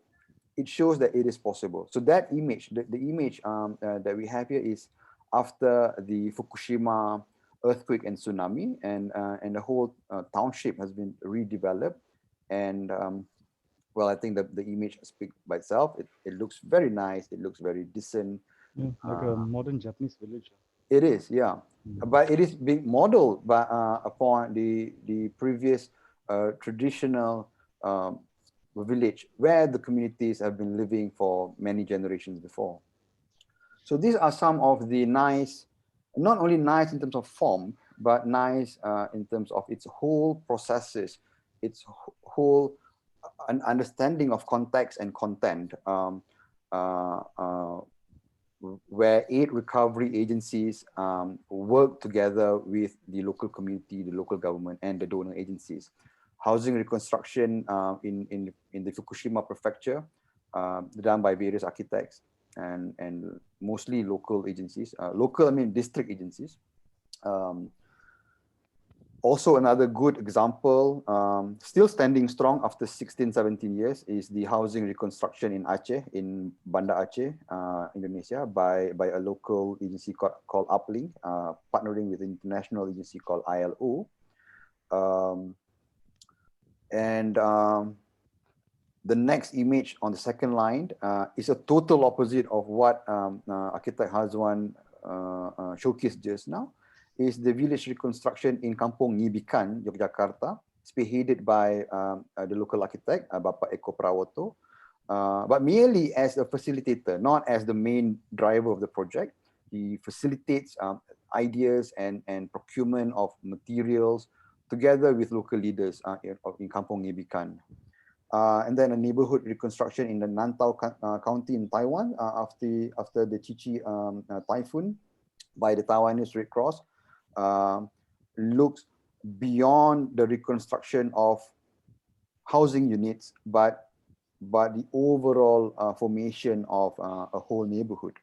it shows that it is possible. So that image, the image that we have here is after the Fukushima earthquake and tsunami, and the whole township has been redeveloped. And well, I think that the image speaks by itself. It looks very nice. It looks very decent. Yeah, like a modern Japanese village. It is, yeah. But it is being modeled by, upon the previous traditional village where the communities have been living for many generations before. So these are some of the nice, not only nice in terms of form, but nice in terms of its whole processes, its whole understanding of context and content, where 8 recovery agencies work together with the local community, the local government, and the donor agencies. Housing reconstruction in the Fukushima prefecture, done by various architects and mostly local agencies, district agencies. Also, another good example, still standing strong after 16, 17 years, is the housing reconstruction in Aceh, in Banda Aceh, Indonesia, by a local agency called Uplink, partnering with an international agency called ILO. The next image on the second line is a total opposite of what architect Hazwan showcased just now. Is the village reconstruction in Kampung Ngibikan, Yogyakarta, spearheaded by the local architect, Bapak Eko Prawoto, but merely as a facilitator, not as the main driver of the project. He facilitates ideas and procurement of materials together with local leaders in Kampung Ngibikan. And then a neighborhood reconstruction in the Nantau County in Taiwan after the Chichi typhoon by the Taiwanese Red Cross. Looks beyond the reconstruction of housing units, but the overall formation of a whole neighborhood.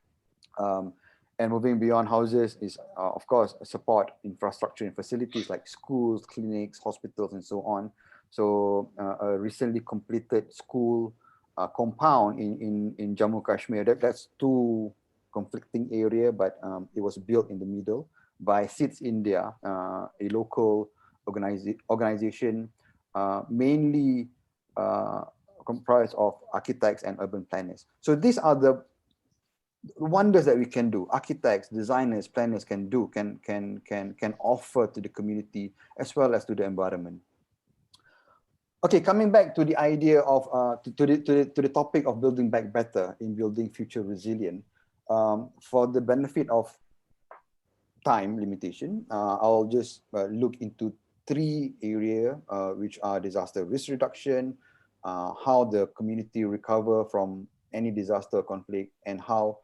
And moving beyond houses is, of course, support infrastructure and facilities like schools, clinics, hospitals, and so on. So a recently completed school compound in Jammu Kashmir, that's 2 conflicting area, but it was built in the middle by SIDS India, a local organization mainly comprised of architects and urban planners. So these are the wonders that we can do. Architects, designers, planners can do, can offer to the community as well as to the environment. Okay, coming back to the idea of to the topic of building back better in building future resilient. For the benefit of time limitation, I'll just look into 3 areas, which are disaster risk reduction, how the community recover from any disaster or conflict, and how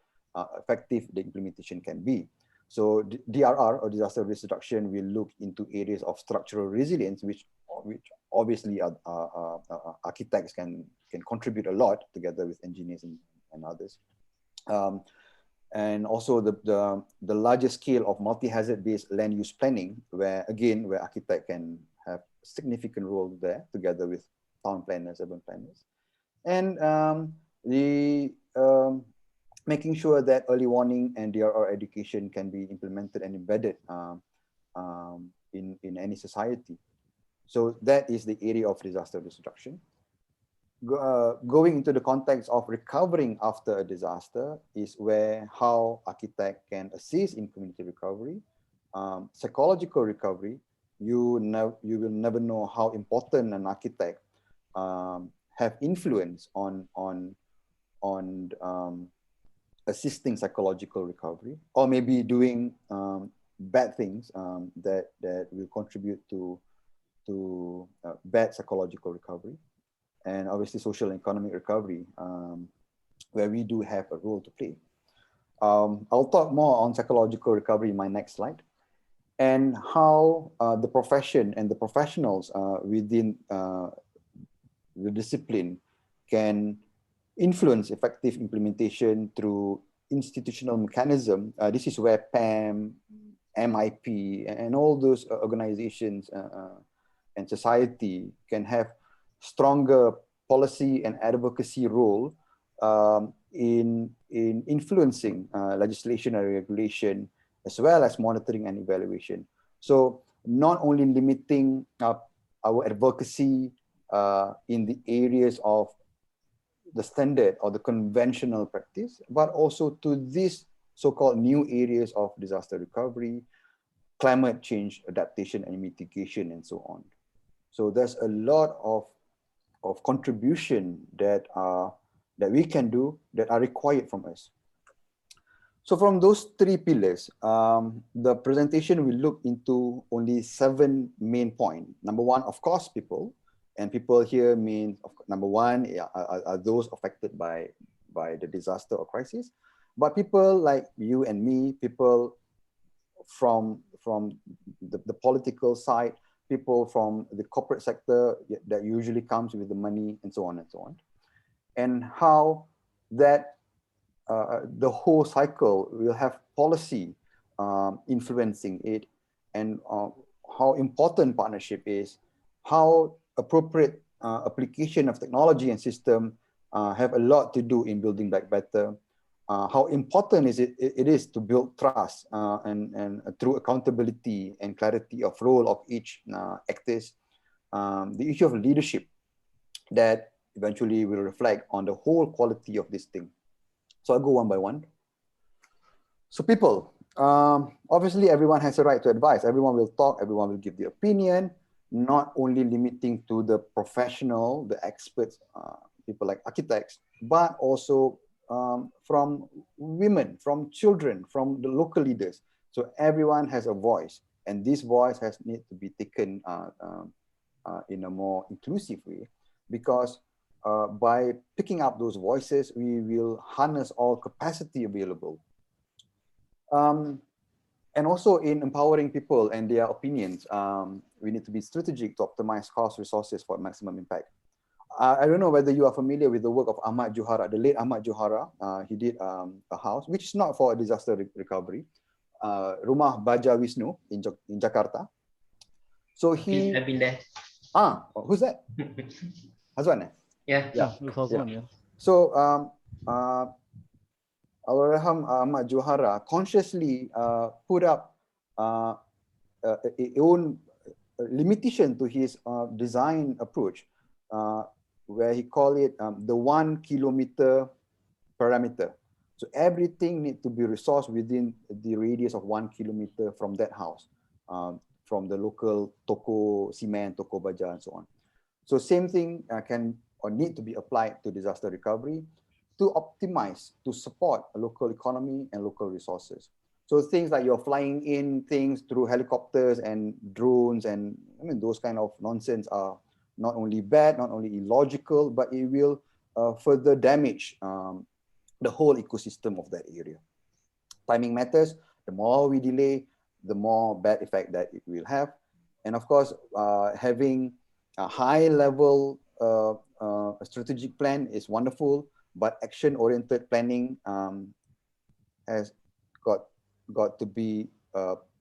effective the implementation can be. So DRR, or disaster risk reduction, will look into areas of structural resilience, which obviously architects can contribute a lot together with engineers and others. And also the larger scale of multi-hazard based land use planning, where architect can have a significant role there, together with town planners, urban planners. And making sure that early warning and DRR education can be implemented and embedded in any society. So that is the area of disaster risk reduction. Going into the context of recovering after a disaster is where how architect can assist in community recovery, psychological recovery. You will never know how important an architect have influence on assisting psychological recovery, or maybe doing bad things that will contribute to bad psychological recovery, and obviously social and economic recovery, where we do have a role to play. I'll talk more on psychological recovery in my next slide, and how the profession and the professionals within the discipline can influence effective implementation through institutional mechanism. This is where PAM, MIP, and all those organizations and society can have stronger policy and advocacy role in influencing legislation and regulation, as well as monitoring and evaluation. So not only limiting our advocacy in the areas of the standard or the conventional practice, but also to these so-called new areas of disaster recovery, climate change adaptation and mitigation, and so on. So there's a lot of contribution that we can do, that are required from us. So from those three pillars, the presentation will look into only 7 main points. Number one, of course, people. And people here means, number one, are those affected by the disaster or crisis. But people like you and me, people from the political side, people from the corporate sector that usually comes with the money, and so on and so on. And how that the whole cycle will have policy influencing it, and how important partnership is, how appropriate application of technology and system have a lot to do in building back better, how important it is to build trust and through accountability and clarity of role of each actors, the issue of leadership that eventually will reflect on the whole quality of this thing. So I'll go one by one. So people, obviously everyone has a right to advise. Everyone will talk, everyone will give their opinion, not only limiting to the professional, the experts, people like architects, but also from women, from children, from the local leaders. So everyone has a voice, and this voice has need to be taken in a more inclusive way, because by picking up those voices, we will harness all capacity available. And also in empowering people and their opinions, we need to be strategic to optimize cost resources for maximum impact. I don't know whether you are familiar with the work of Ahmad Johara, the late Ahmad Johara. He did a house, which is not for a disaster recovery, Rumah Baja Wisnu in Jakarta. So he... I've been there. Who's that? Hazwan? Yeah. Hazwan, yeah. So Al-Raham Ahmad Johara consciously put up a own limitation to his design approach, where he called it the 1 kilometer parameter. So everything needs to be resourced within the radius of 1 kilometer from that house, from the local toko cement, toko baja, and so on. So same thing can or need to be applied to disaster recovery, to optimize, to support a local economy and local resources. So things like you're flying in things through helicopters and drones, and I mean, those kind of nonsense are not only bad, not only illogical, but it will further damage the whole ecosystem of that area. Timing matters. The more we delay, the more bad effect that it will have. And of course, having a high level strategic plan is wonderful, but action-oriented planning has got to be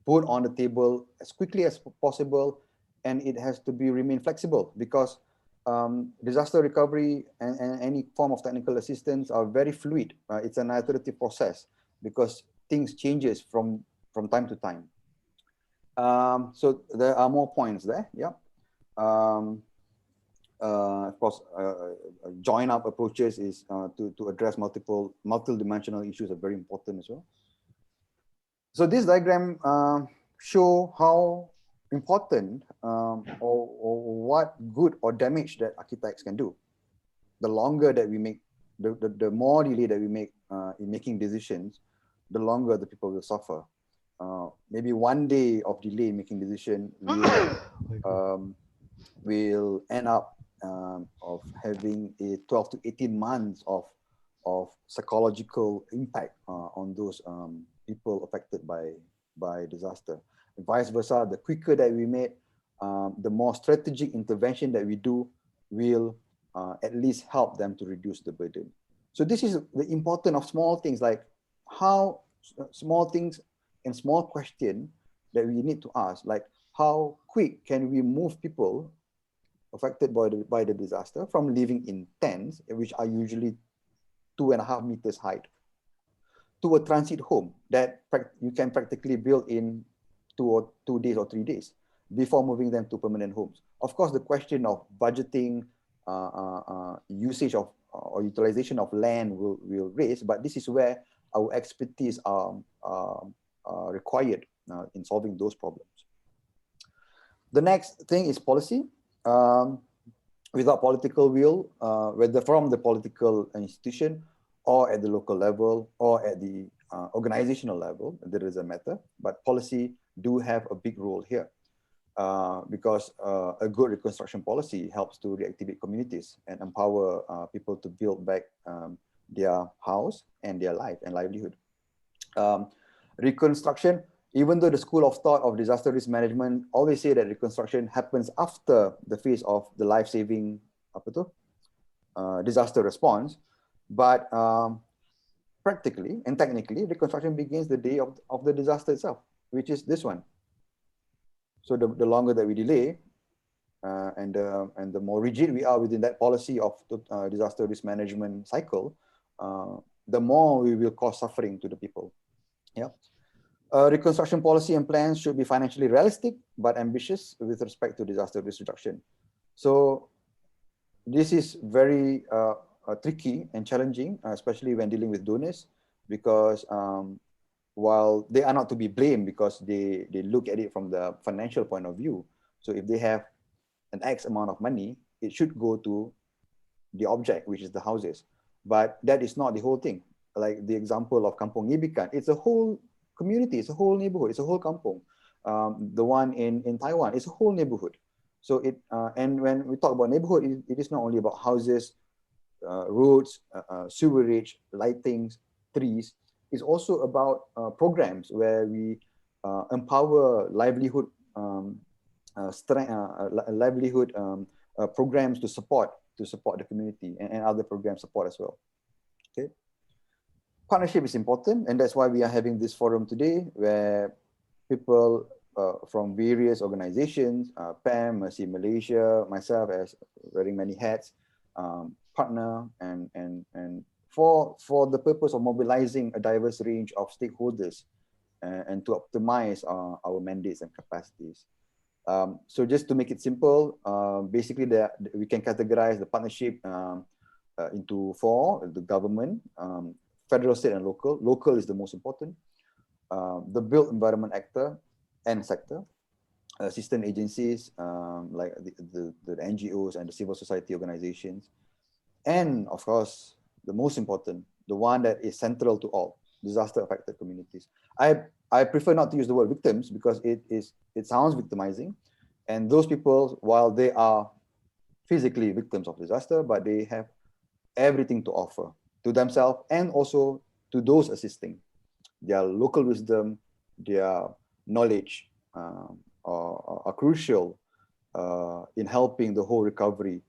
put on the table as quickly as possible, and it has to be remain flexible, because disaster recovery and any form of technical assistance are very fluid. It's an iterative process because things changes from time to time. So there are more points there. Yeah. Of course, join up approaches is to address multi-dimensional issues are very important as well. So this diagram show how important or what good or damage that architects can do. The longer that we make, the more delay that we make in making decisions, the longer the people will suffer. Maybe 1 day of delay in making decision will end up of having a 12 to 18 months of psychological impact on those people affected by disaster. And vice versa, the quicker that we make, the more strategic intervention that we do will at least help them to reduce the burden. So this is the importance of small things, like how small things and small question that we need to ask, like how quick can we move people affected by the disaster from living in tents, which are usually 2.5 meters height, to a transit home that you can practically build in 2 days or 3 days before moving them to permanent homes. Of course, the question of budgeting, usage of or utilization of land will raise, but this is where our expertise are required in solving those problems. The next thing is policy. Without political will, whether from the political institution or at the local level or at the organizational level, there is a matter, but policy do have a big role here because a good reconstruction policy helps to reactivate communities and empower people to build back their house and their life and livelihood. Reconstruction, even though the school of thought of disaster risk management always say that reconstruction happens after the phase of the life-saving disaster response, but practically and technically, reconstruction begins the day of the disaster itself, which is this one. So the longer that we delay, and the more rigid we are within that policy of the disaster risk management cycle, the more we will cause suffering to the people. Yeah. Reconstruction policy and plans should be financially realistic but ambitious with respect to disaster risk reduction. So this is very tricky and challenging, especially when dealing with donors, because while they are not to be blamed because they look at it from the financial point of view. So if they have an X amount of money, it should go to the object, which is the houses. But that is not the whole thing. Like the example of Kampung Ngibikan, it's a whole community, it's a whole neighborhood, it's a whole kampung. The one in Taiwan, it's a whole neighborhood. So and when we talk about neighborhood, it is not only about houses, roads, sewerage, lightings, trees. It's also about programs where we empower livelihood programs to support the community, and other programs support as well. Okay. Partnership is important, and that's why we are having this forum today, where people from various organizations, PAM, Mercy Malaysia, myself as wearing many hats, partner and for the purpose of mobilizing a diverse range of stakeholders and to optimize our mandates and capacities. So just to make it simple, basically we can categorize the partnership into 4: the government, federal, state, and local. Local is the most important. The built environment actor and sector, assistant agencies like the NGOs and the civil society organizations, and of course, the most important, the one that is central to all, disaster affected communities. I prefer not to use the word victims because it sounds victimizing. And those people, while they are physically victims of disaster, but they have everything to offer to themselves and also to those assisting. Their local wisdom, their knowledge are crucial in helping the whole recovery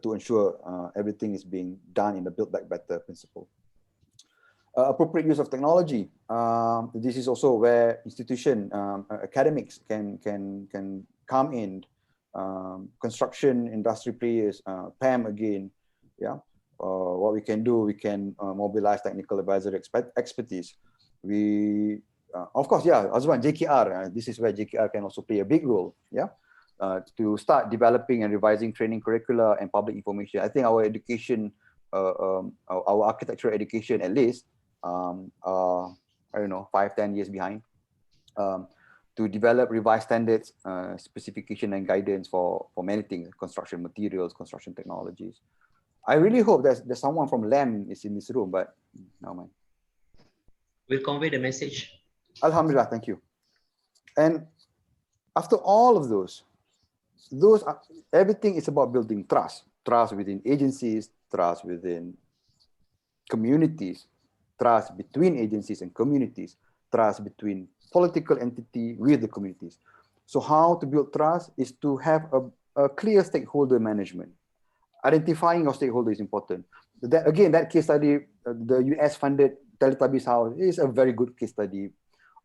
to ensure everything is being done in the Build Back Better principle. Appropriate use of technology. This is also where institution academics can come in construction industry players, PAM again, yeah. What we can do, we can mobilize technical advisory expertise. We, of course, yeah, Hazwan, JKR, this is where JKR can also play a big role, yeah, to start developing and revising training curricula and public information. I think our education, our architectural education at least, I don't know, 5-10 years behind, to develop revised standards, specification and guidance for many things, construction materials, construction technologies. I really hope there's someone from LAM is in this room, but no mind. We'll convey the message. Alhamdulillah, thank you. And after all of those are, everything is about building trust. Trust within agencies, trust within communities, trust between agencies and communities, trust between political entity with the communities. So how to build trust is to have a clear stakeholder management. Identifying your stakeholder is important. That, again, that case study, the US-funded Teletubbies House is a very good case study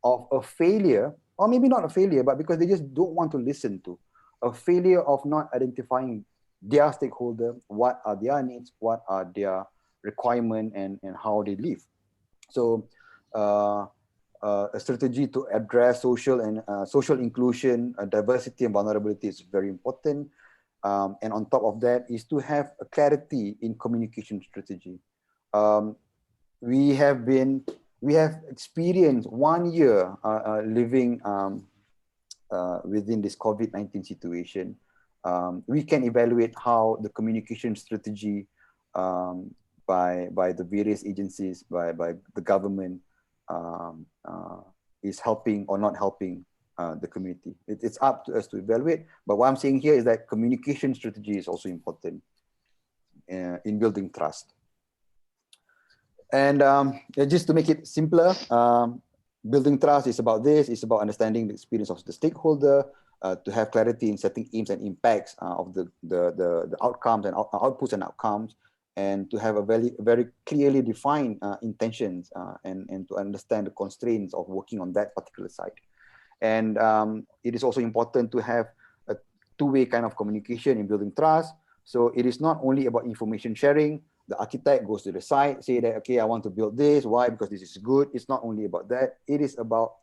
of a failure, or maybe not a failure, but because they just don't want to listen to, a failure of not identifying their stakeholder, what are their needs, what are their requirements, and how they live. So a strategy to address social and social inclusion, diversity and vulnerability is very important. And on top of that is to have a clarity in communication strategy. We have experienced 1 year living within this COVID-19 situation. We can evaluate how the communication strategy by the various agencies, by the government is helping or not helping the community. It's up to us to evaluate. But what I'm saying here is that communication strategy is also important in building trust. And just to make it simpler, building trust is about this. It's about understanding the experience of the stakeholder, to have clarity in setting aims and impacts of the outcomes and outputs and outcomes, and to have a very clearly defined intentions and to understand the constraints of working on that particular site. And it is also important to have a two-way kind of communication in building trust. So it is not only about information sharing. The architect goes to the site, say that, okay, I want to build this. Why? Because this is good. It's not only about that. It is about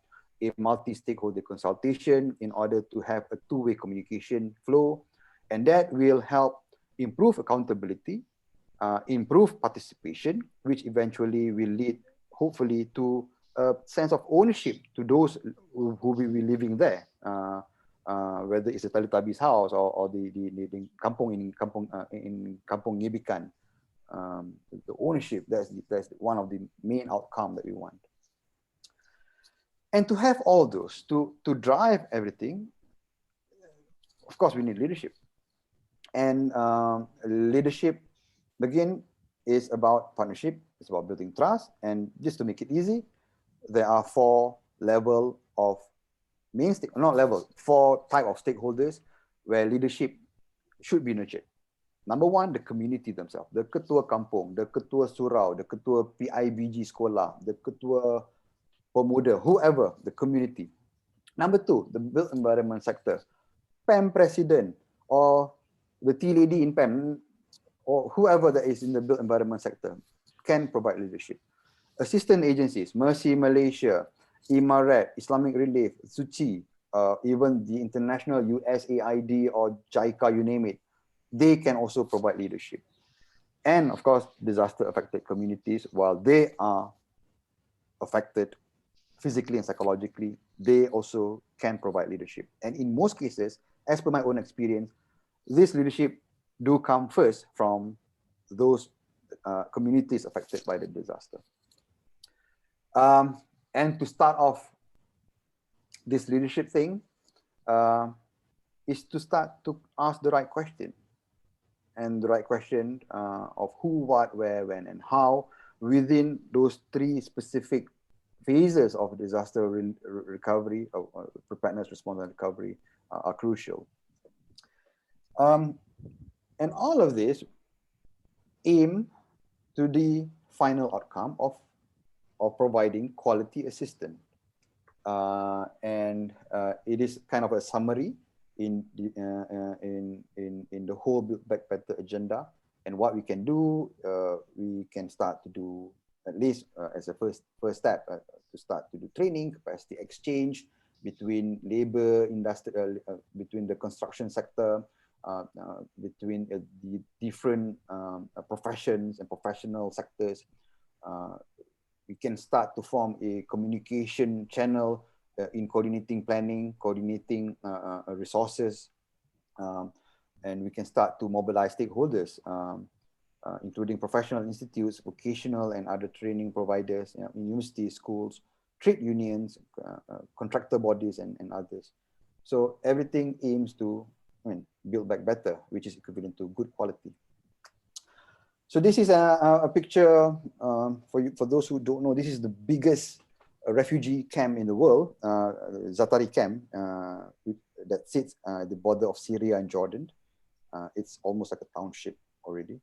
a multi-stakeholder consultation in order to have a two-way communication flow. And that will help improve accountability, improve participation, which eventually will lead, hopefully, to a sense of ownership to those who will be living there, whether it's a Teletubbies house or the kampung in Kampung Ngebikan. The ownership, that's one of the main outcomes that we want. And to have all those, to drive everything, of course, we need leadership. And leadership, again, is about partnership. It's about building trust. And just to make it easy, there are four type of stakeholders where leadership should be nurtured. Number one, the community themselves, the ketua kampung, the ketua surau, the ketua PIBG sekolah, the ketua pemuda, whoever, the community. Number two, the built environment sector, PAM president or the tea lady in PAM or whoever that is in the built environment sector can provide leadership. Assistant agencies, Mercy Malaysia, Imarat, Islamic Relief, Suci, even the international USAID or JICA, you name it, they can also provide leadership. And of course, disaster affected communities, while they are affected physically and psychologically, they also can provide leadership. And in most cases, as per my own experience, this leadership do come first from those communities affected by the disaster. And to start off this leadership thing is to start to ask the right question. And the right question of who, what, where, when, and how within those three specific phases of disaster recovery, preparedness, response, and recovery are crucial. And all of this aim to the final outcome of providing quality assistance. And it is kind of a summary in the whole Build Back Better agenda. And what we can do, we can start to do, at least as a first step, to start to do training, capacity exchange between labor, industrial, between the construction sector, between the different professions and professional sectors. We can start to form a communication channel in coordinating planning, coordinating resources, and we can start to mobilize stakeholders, including professional institutes, vocational and other training providers, universities, schools, trade unions, contractor bodies, and others. So everything aims to build back better, which is equivalent to good quality. So this is a picture for those who don't know. This is the biggest refugee camp in the world, Zatari camp, that sits at the border of Syria and Jordan. It's almost like a township already,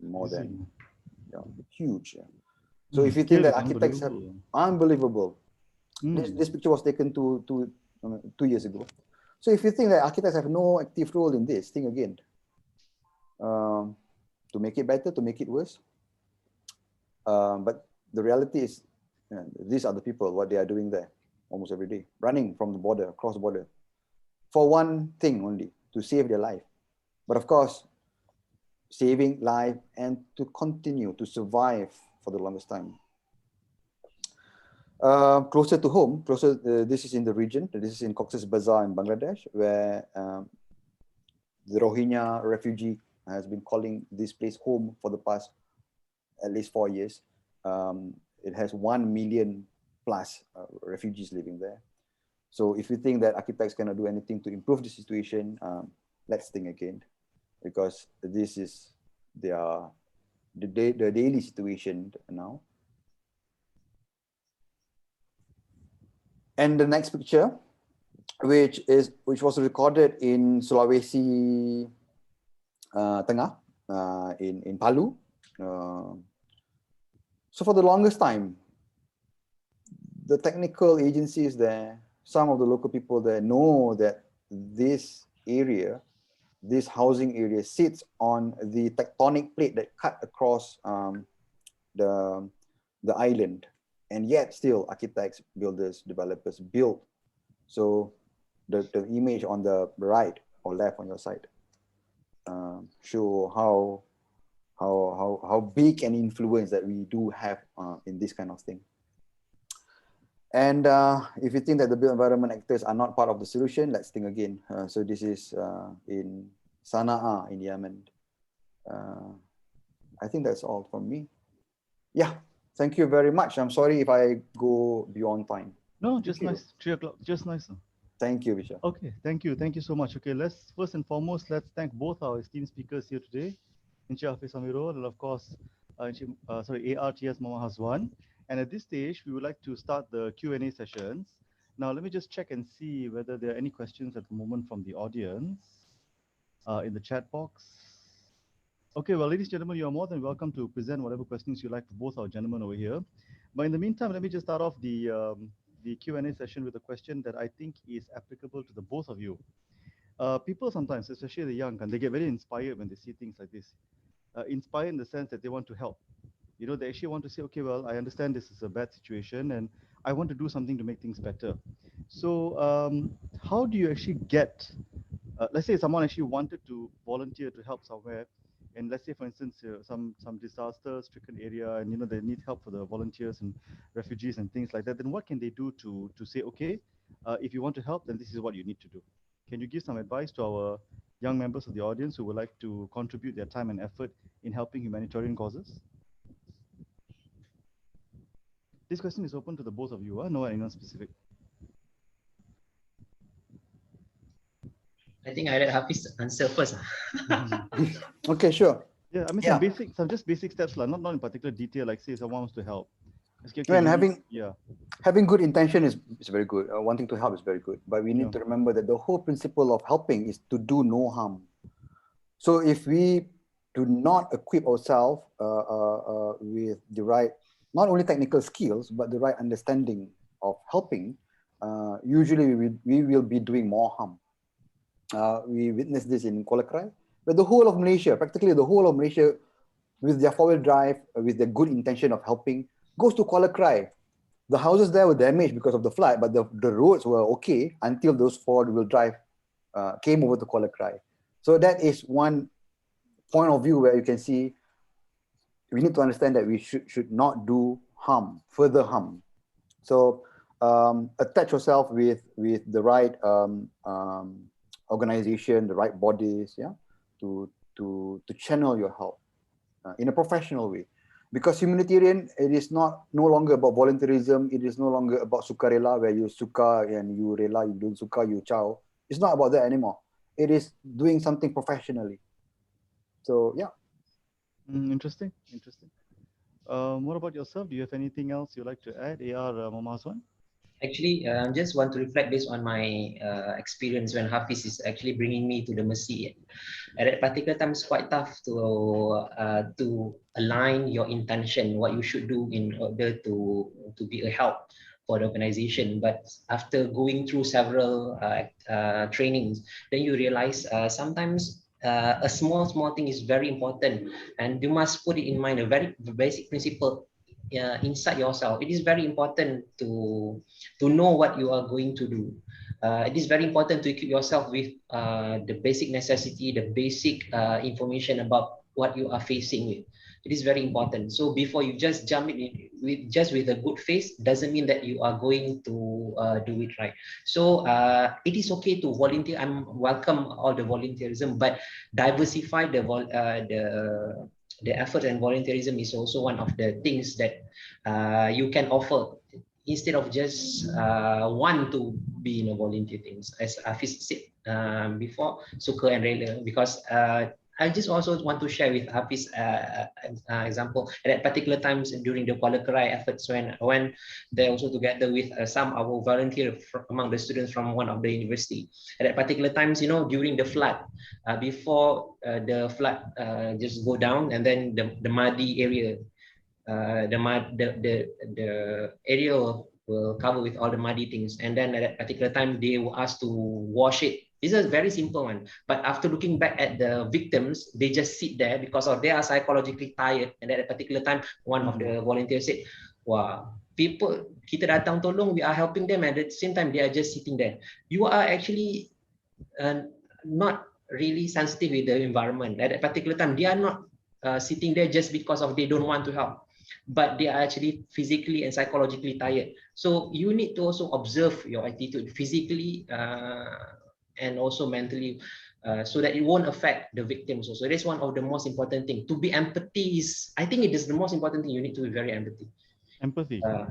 more than huge. So if you think that architects have unbelievable, this picture was taken two years ago. So if you think that architects have no active role in this, think again. To make it better, to make it worse. But the reality is, these are the people, what they are doing there almost every day, running from the border, across the border, for one thing only, to save their life. But of course, saving life and to continue to survive for the longest time. Closer to home, this is in the region, this is in Cox's Bazar in Bangladesh, where the Rohingya refugee has been calling this place home for the past at least 4 years. It has 1 million plus refugees living there. So if you think that architects cannot do anything to improve the situation, let's think again, because this is the daily situation now. And the next picture, which was recorded in Sulawesi Tengah, in Palu. So for the longest time, the technical agencies there, some of the local people there know that this area, this housing area sits on the tectonic plate that cut across the island. And yet still architects, builders, developers build. So the image on the right or left on your side show how big an influence that we do have in this kind of thing. And if you think that the built environment actors are not part of the solution, let's think again. So this is in Sana'a in Yemen. I think that's all from me. Yeah, thank you very much. I'm sorry if I go beyond time. No, just nice. 3 o'clock, just nice. Thank you, Vishal. Okay, thank you so much. Okay, let's first and foremost, let's thank both our esteemed speakers here today, Encik Hafiz Amirro, and of course, ARTS Mohd Hazwan. And at this stage, we would like to start the Q&A sessions. Now, let me just check and see whether there are any questions at the moment from the audience in the chat box. Okay, well, ladies and gentlemen, you are more than welcome to present whatever questions you like to both our gentlemen over here. But in the meantime, let me just start off the Q&A session with a question that I think is applicable to the both of you. People sometimes, especially the young, they get very inspired when they see things like this. Inspired in the sense that they want to help. You know, they actually want to say, okay, well, I understand this is a bad situation and I want to do something to make things better. So how do you actually get, let's say someone actually wanted to volunteer to help somewhere, and let's say, for instance, some disaster-stricken area, and they need help for the volunteers and refugees and things like that. Then what can they do to say, okay, if you want to help, then this is what you need to do? Can you give some advice to our young members of the audience who would like to contribute their time and effort in helping humanitarian causes? This question is open to the both of you. No anyone specific. I think I let Hafiz answer first. Okay, sure. Yeah, I mean, some just basic steps, not in particular detail, like say someone wants to help. Okay, and having good intention is very good. Wanting to help is very good. But we need to remember that the whole principle of helping is to do no harm. So if we do not equip ourselves with the right, not only technical skills, but the right understanding of helping, usually we will be doing more harm. We witnessed this in Kuala Krai, where the whole of Malaysia, practically the whole of Malaysia, with their four-wheel drive, with their good intention of helping, goes to Kuala Krai. The houses there were damaged because of the flood, but the roads were okay until those four-wheel drive came over to Kuala Krai. So that is one point of view where you can see we need to understand that we should not do harm, further harm. So attach yourself with the right organization, the right bodies, yeah, to channel your help in a professional way. Because humanitarian, it is no longer about volunteerism. It is no longer about sukarela, where you suka and you rela, you don't suka, you chow. It's not about that anymore. It is doing something professionally. So yeah. Interesting. What about yourself? Do you have anything else you'd like to add, AR Hazwan? Actually, just want to reflect based on my experience when Hafiz is actually bringing me to the masjid. At that particular time, it's quite tough to align your intention, what you should do in order to be a help for the organization. But after going through several trainings, then you realize sometimes a small thing is very important, and you must put it in mind, a very basic principle inside yourself. It is very important to know what you are going to do. It is very important to equip yourself with the basic necessity, the basic information about what you are facing with. It is very important. So before you just jump in with a good face, doesn't mean that you are going to do it right. So it is okay to volunteer. I'm welcome all the volunteerism, but diversify the effort, and volunteerism is also one of the things that you can offer, instead of just want to be in a volunteer things, as Hafiz said before, suka and rela. Because I just also want to share with Hafiz example. At that particular times during the Kuala Krai efforts, when they also together with some of our volunteers among the students from one of the university. At that particular times, during the flood, before the flood just go down, and then the muddy area, the area will cover with all the muddy things, and then at that particular time they were asked to wash it. This is a very simple one, but after looking back at the victims, they just sit there because of they are psychologically tired. And at that particular time, one of the volunteers said, "Wow, people kita datang tolong, we are helping them, and at the same time they are just sitting there. You are actually not really sensitive with the environment. At that particular time, they are not sitting there just because of they don't want to help, but they are actually physically and psychologically tired. So you need to also observe your attitude physically and also mentally, so that it won't affect the victims also. That's one of the most important things. To be empathy is, I think it is the most important thing. You need to be very empathy.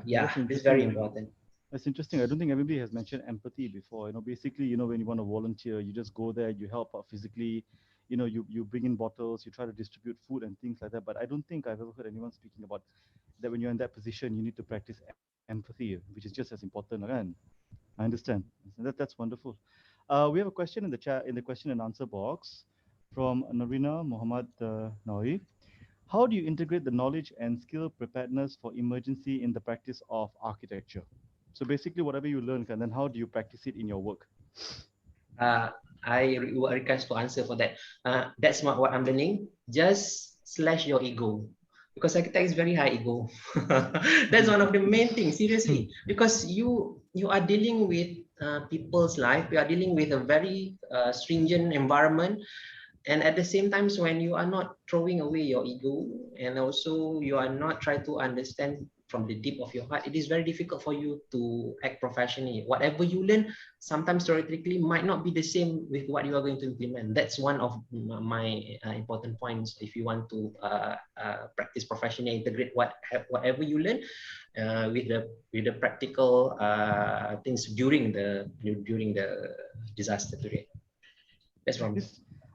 Yeah, it's very important. That's interesting. I don't think everybody has mentioned empathy before. Basically, when you want to volunteer, you just go there, you help out physically. You bring in bottles, you try to distribute food and things like that. But I don't think I've ever heard anyone speaking about that when you're in that position, you need to practice empathy, which is just as important. Again, I understand. That's wonderful. We have a question in the chat, in the question and answer box from Narina Muhammad Nawi. How do you integrate the knowledge and skill preparedness for emergency in the practice of architecture? So basically, whatever you learn, and then how do you practice it in your work? I request to answer for that. That's not what I'm learning. Just slash your ego, because architect is very high ego. That's one of the main things, seriously, because you are dealing with people's life. You are dealing with a very stringent environment, and at the same time, when you are not throwing away your ego, and also you are not trying to understand from the deep of your heart, it is very difficult for you to act professionally. Whatever you learn, sometimes theoretically, might not be the same with what you are going to implement. That's one of my important points. If you want to practice professionally, integrate whatever you learn with the practical things during the disaster period. That's from me.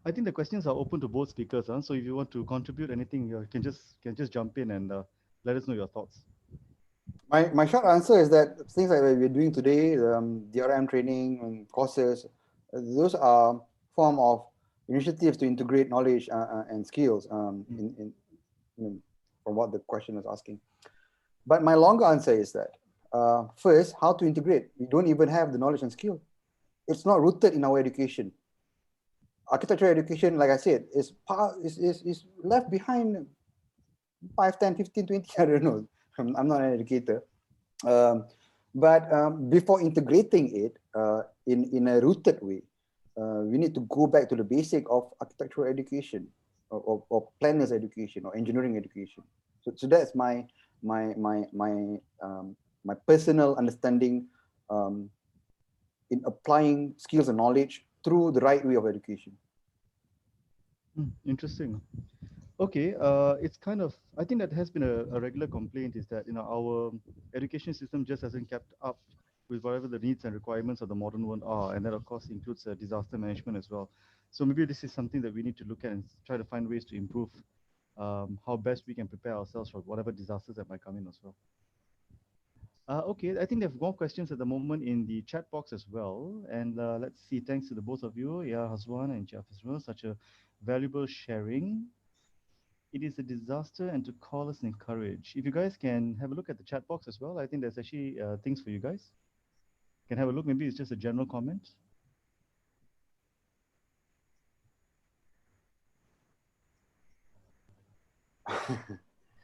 I think the questions are open to both speakers. So if you want to contribute anything, you can just jump in and let us know your thoughts. My short answer is that things like we're doing today, DRM training and courses, those are form of initiatives to integrate knowledge and skills in from what the question is asking. But my longer answer is that first, how to integrate? We don't even have the knowledge and skill. It's not rooted in our education. architectural education, like I said, is left behind 5, 10, 15, 20, I don't know. I'm not an educator. But before integrating it in a rooted way, we need to go back to the basic of architectural education, or planners education, or engineering education. So that's my personal understanding in applying skills and knowledge through the right way of education. Interesting. Okay, it's kind of, I think that has been a regular complaint, is that, you know, our education system just hasn't kept up with whatever the needs and requirements of the modern world are, and that of course includes disaster management as well. So maybe this is something that we need to look at and try to find ways to improve how best we can prepare ourselves for whatever disasters that might come in as well. Okay, I think there are more questions at the moment in the chat box as well. And let's see, thanks to the both of you, Hazwan and Jeff as well, such a valuable sharing. It is a disaster, and to call us and encourage. If you guys can have a look at the chat box as well, I think there's actually things for you guys. Can have a look, maybe it's just a general comment.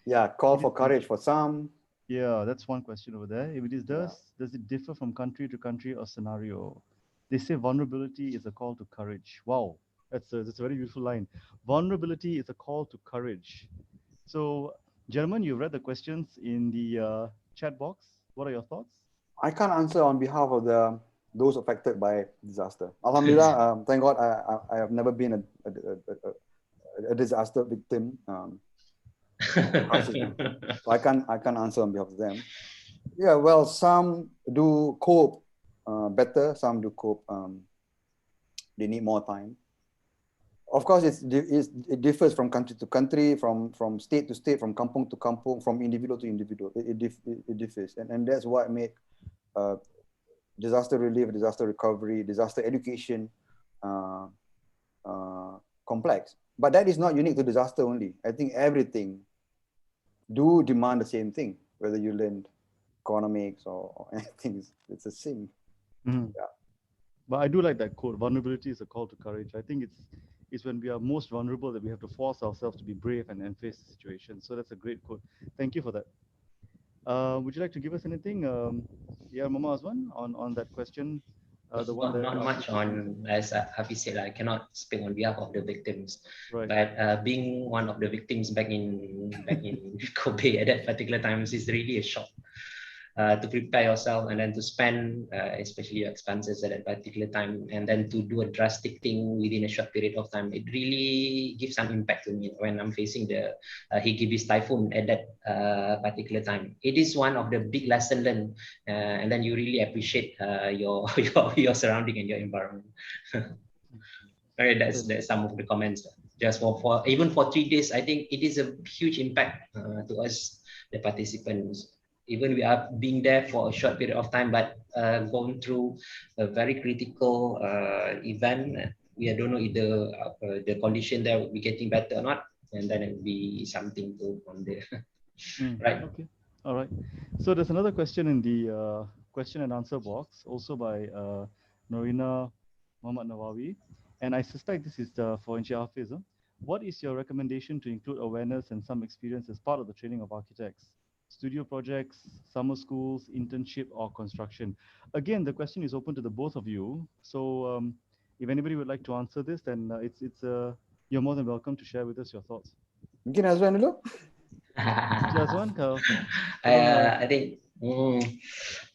Yeah, call for courage for some. Yeah, that's one question over there. If it is does it differ from country to country or scenario? They say vulnerability is a call to courage. Wow, that's a very beautiful line. Vulnerability is a call to courage. So, gentlemen, you read the questions in the chat box. What are your thoughts? I can't answer on behalf of those affected by disaster. Alhamdulillah, thank God, I have never been a disaster victim. So I can't answer on behalf of them. Yeah, well, some do cope better, some do cope. They need more time. Of course, it differs from country to country, from state to state, from kampung to kampung, from individual to individual. It differs, and that's what made disaster relief, disaster recovery, disaster education complex. But that is not unique to disaster only. I think everything do demand the same thing, whether you learn economics or anything, it's the same. Yeah. But I do like that quote, vulnerability is a call to courage. I think it's when we are most vulnerable that we have to force ourselves to be brave and face the situation. So that's a great quote. Thank you for that. Would you like to give us anything, Mama Hazwan, on that question? Not much on, as Hafiz said, I cannot speak on behalf of the victims. Right. But being one of the victims back in Kobe at that particular time is really a shock. To prepare yourself and then to spend, especially your expenses at that particular time, and then to do a drastic thing within a short period of time, it really gives some impact to me when I'm facing the Higibis typhoon at that particular time. It is one of the big lessons learned, and then you really appreciate your surrounding and your environment. Right, that's some of the comments. Just for even for 3 days, I think it is a huge impact to us, the participants. Even we are being there for a short period of time, but going through a very critical event, we don't know if the condition there will be getting better or not, and then it will be something to on there. Right. Okay. All right. So there's another question in the question and answer box, also by Norina Muhammad Nawawi, and I suspect this is for Encik Hafiz. What is your recommendation to include awareness and some experience as part of the training of architects? Studio projects, summer schools, internship, or construction? Again, the question is open to the both of you. So if anybody would like to answer this, then you're more than welcome to share with us your thoughts. Mungkin Hazwan dulu. Hazwan, I think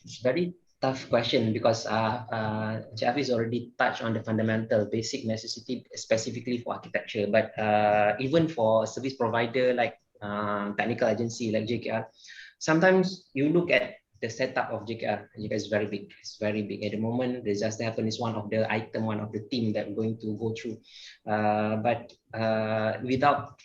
it's very tough question because Hafiz already touched on the fundamental basic necessity specifically for architecture, but even for service provider like technical agency like JKR, sometimes you look at the setup of JKR. JKR is very big. It's very big. At the moment, disaster happen is one of the item, one of the team that we're going to go through. But without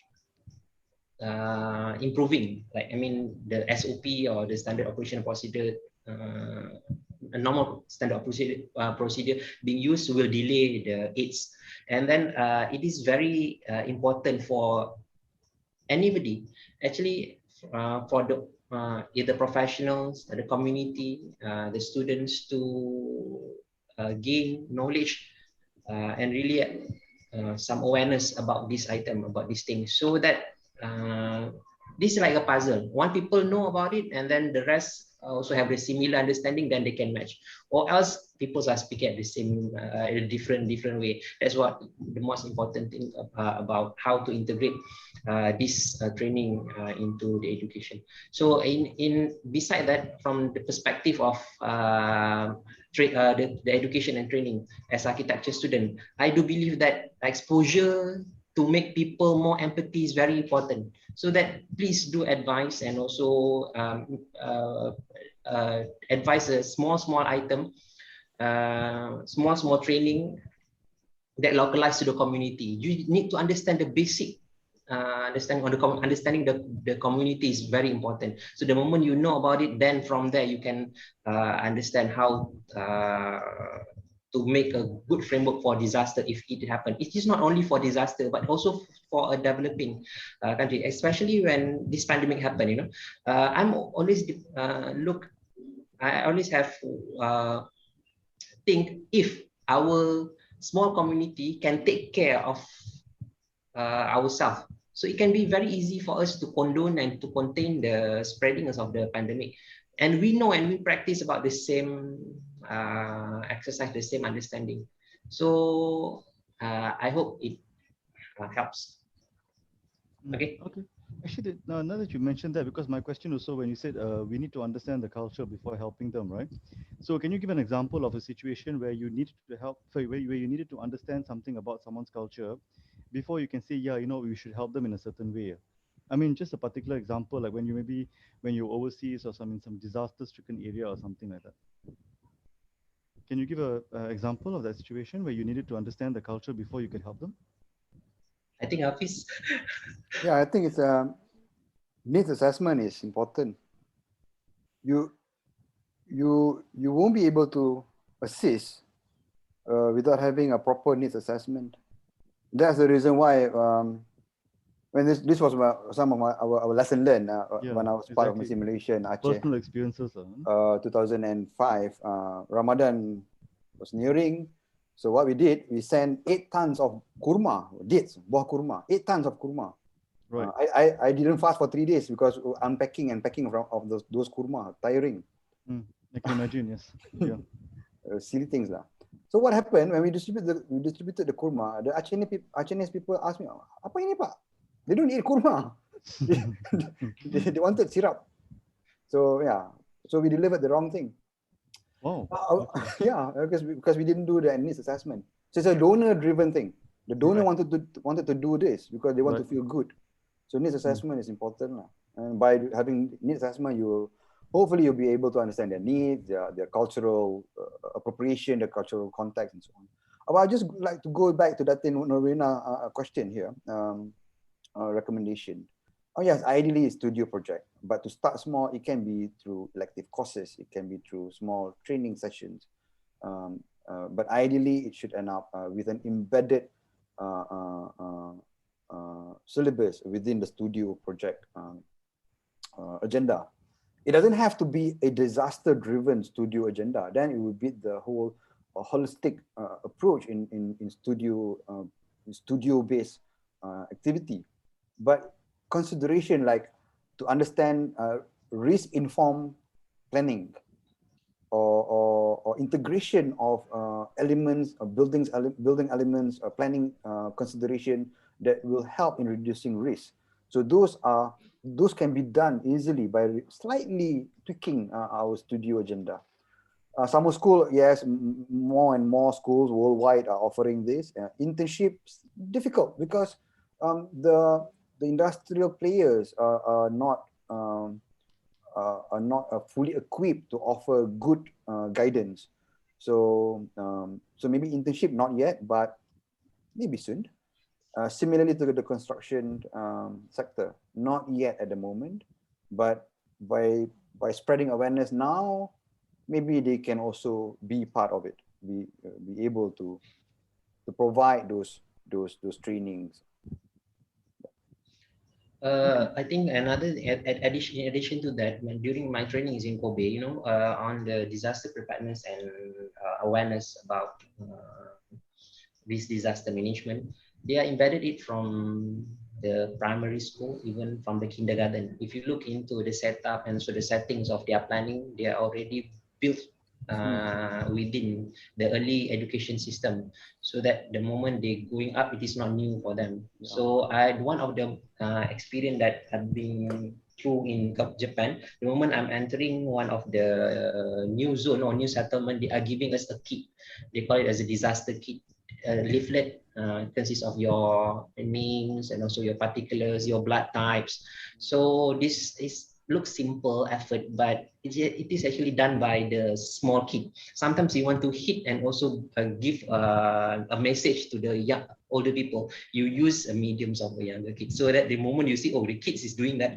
improving, like, I mean, the SOP or the standard operation procedure, a normal standard procedure being used will delay the aids. And then it is very important for anybody, actually, for the professionals, the community, the students to gain knowledge and really some awareness about this item, about this thing, so that this is like a puzzle. One people know about it, and then the rest also have the similar understanding, then they can match. Or else people are speaking at the same, in a different way. That's what the most important thing about how to integrate this training into the education. So in beside that, from the perspective of the education and training as architecture student, I do believe that exposure to make people more empathy is very important. So that please do advise, and also advise a small item, small training that localized to the community. You need to understand the basic understanding the community is very important. So the moment you know about it, then from there you can understand how to make a good framework for disaster if it happens. It is not only for disaster, but also for a developing country, especially when this pandemic happened. You know, I'm always I always have think if our small community can take care of ourselves, so it can be very easy for us to condone and to contain the spreading of the pandemic. And we know and we practice about the same exercise, the same understanding. So I hope it helps. Okay. Okay. Actually, now that you mentioned that, because my question also when you said we need to understand the culture before helping them, right? So can you give an example of a situation where you needed to help, where you needed to understand something about someone's culture before you can say, yeah, you know, we should help them in a certain way? I mean, just a particular example, like when you're overseas or some in some disaster-stricken area or something like that. Can you give a example of that situation where you needed to understand the culture before you could help them? I think Hafiz. Yeah, I think it's needs assessment is important. You won't be able to assist without having a proper needs assessment. That's the reason why when this was some of our lesson learned when I was part of my simulation Aceh. Personal experiences. 2005, Ramadan was nearing. So what we did, we sent 8 tons of kurma, dates, buah kurma, 8 tons of kurma. Right. I didn't fast for 3 days because unpacking and packing of those kurma, tiring. I can imagine, yes. Yeah. Silly things lah. So what happened when we distributed the kurma? The Achenese people asked me, "Apa ini Pak?" They don't eat kurma. they wanted syrup. So yeah, so we delivered the wrong thing. Oh. Okay. Yeah, because we didn't do the needs assessment. So it's a donor-driven thing. The donor wanted to do this because they want to feel good. So needs assessment is important lah. And by having needs assessment, hopefully you'll be able to understand their needs, their cultural appropriation, their cultural context, and so on. But I'd just like to go back to that thing, Norina, question here, recommendation. Oh yes, ideally a studio project, but to start small, it can be through elective courses, it can be through small training sessions. But ideally, it should end up with an embedded syllabus within the studio project agenda. It doesn't have to be a disaster-driven studio agenda. Then it would be the whole holistic approach in studio-based activity. But consideration like to understand risk-informed planning or integration of elements, building elements, planning consideration that will help in reducing risk. So those can be done easily by slightly tweaking our studio agenda. Summer school, yes, more and more schools worldwide are offering this. Internships, difficult because the industrial players are not fully equipped to offer good guidance. So maybe internship not yet, but maybe soon. Similarly to the construction sector, not yet at the moment, but by spreading awareness now, maybe they can also be part of it, be able to provide those trainings. I think another addition to that, during my trainings in Kobe, on the disaster preparedness and awareness about this disaster management, they are embedded it from the primary school, even from the kindergarten. If you look into the setup and so the settings of their planning, they are already built within the early education system, so that the moment they going up, it is not new for them. Yeah. So one of the experience that I've been through in Japan, the moment I'm entering one of the new zone or new settlement, they are giving us a kit. They call it as a disaster kit. Leaflet consists of your names and also your particulars, your blood types. So this looks simple effort, but it is actually done by the small kid. Sometimes you want to hit and also give a message to the older people. You use a mediums of a younger kid, so that the moment you see, oh, the kids is doing that,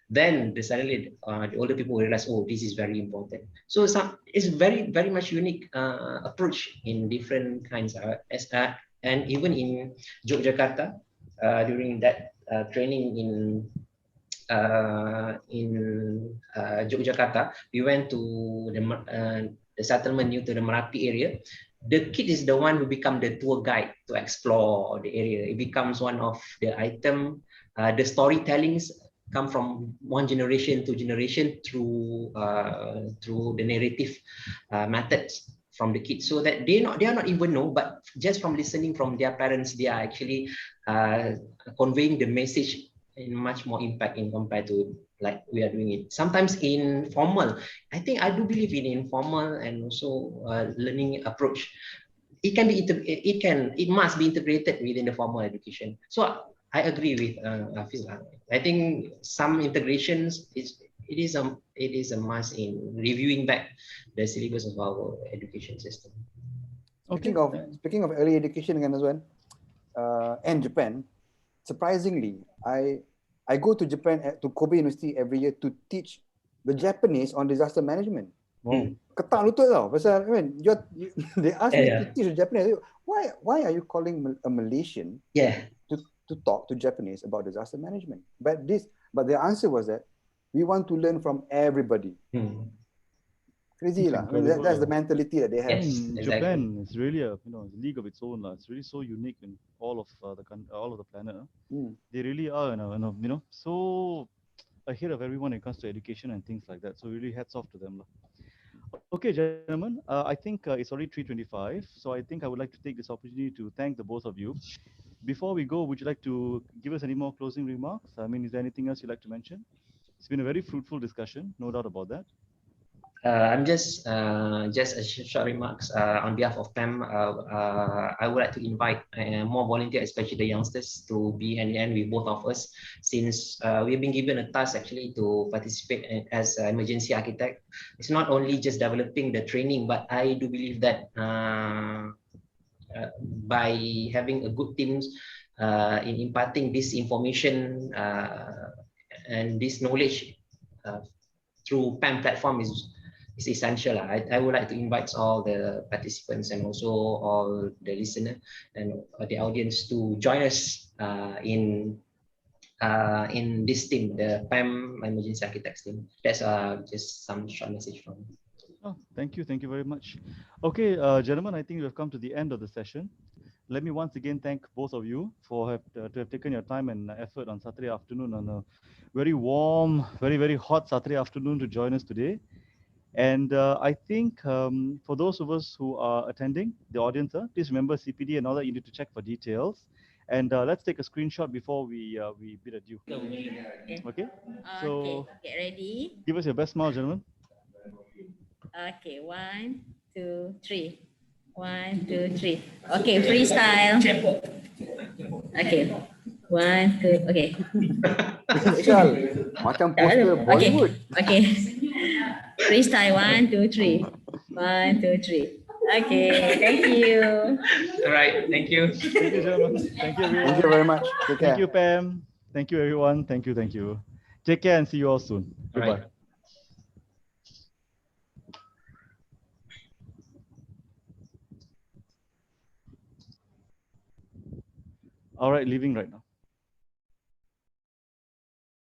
then suddenly the older people realize, oh, this is very important. So it's very much unique approach in different kinds and even in Yogyakarta during that training in Yogyakarta, we went to the settlement near to the Merapi area. The kid is the one who become the tour guide to explore the area. It becomes one of the item. The storytellings come from one generation to generation through the narrative methods from the kids, so that they are not even know, but just from listening from their parents, they are actually conveying the message in much more impact in compared to like we are doing it. Sometimes in formal, I think I do believe in informal and also learning approach. It must be integrated within the formal education. So I agree with Hafiz. I think some integrations it is a must in reviewing back the syllabus of our education system. Okay. Speaking of early education again as well, and Japan, surprisingly, I go to Japan to Kobe University every year to teach the Japanese on disaster management. Wow. Ketak lutut tau, pasal they ask me to teach the Japanese. Why are you calling a Malaysian to talk to Japanese about disaster management? But the answer was that we want to learn from everybody. Crazy lah. That's the mentality that they have. Yes, Japan is really a league of its own lah. It's really so unique in all of the planet. They really are so ahead of everyone when it comes to education and things like that. So really hats off to them lah. Okay, gentlemen, I think it's already 3:25, so I think I would like to take this opportunity to thank the both of you. Before we go, would you like to give us any more closing remarks? I mean, is there anything else you'd like to mention? It's been a very fruitful discussion, no doubt about that. I'm just a short remarks on behalf of PAM. I would like to invite more volunteers, especially the youngsters, to be hand-in-hand with both of us, since we've been given a task actually to participate as an emergency architect. It's not only just developing the training, but I do believe that by having a good teams in imparting this information and this knowledge through PAM platform is essential. I would like to invite all the participants and also all the listeners and the audience to join us in this team, the PAM Emergency Architects team. That's just some short message from me. Oh, thank you very much. Okay, gentlemen, I think we've come to the end of the session. Let me once again thank both of you to have taken your time and effort on Saturday afternoon, on a very warm, very hot Saturday afternoon, to join us today. And I think for those of us who are attending, the audience, please remember CPD and all that. You need to check for details. And let's take a screenshot before we bid adieu. Okay? So get ready. Give us your best smile, gentlemen. Okay, 1, 2, 3. 1, 2, 3. Okay, freestyle. Okay. 1, 2, okay. Vishal, macam poster Bollywood. Okay. Freestyle, 1, 2, 3. 1, 2, 3. Okay, thank you. All right, thank you. Thank you, gentlemen. Thank you, everyone. Thank you very much. Take care. Thank you, Pam. Thank you, everyone. Thank you. Take care and see you all soon. Goodbye. Right. All right, leaving right now.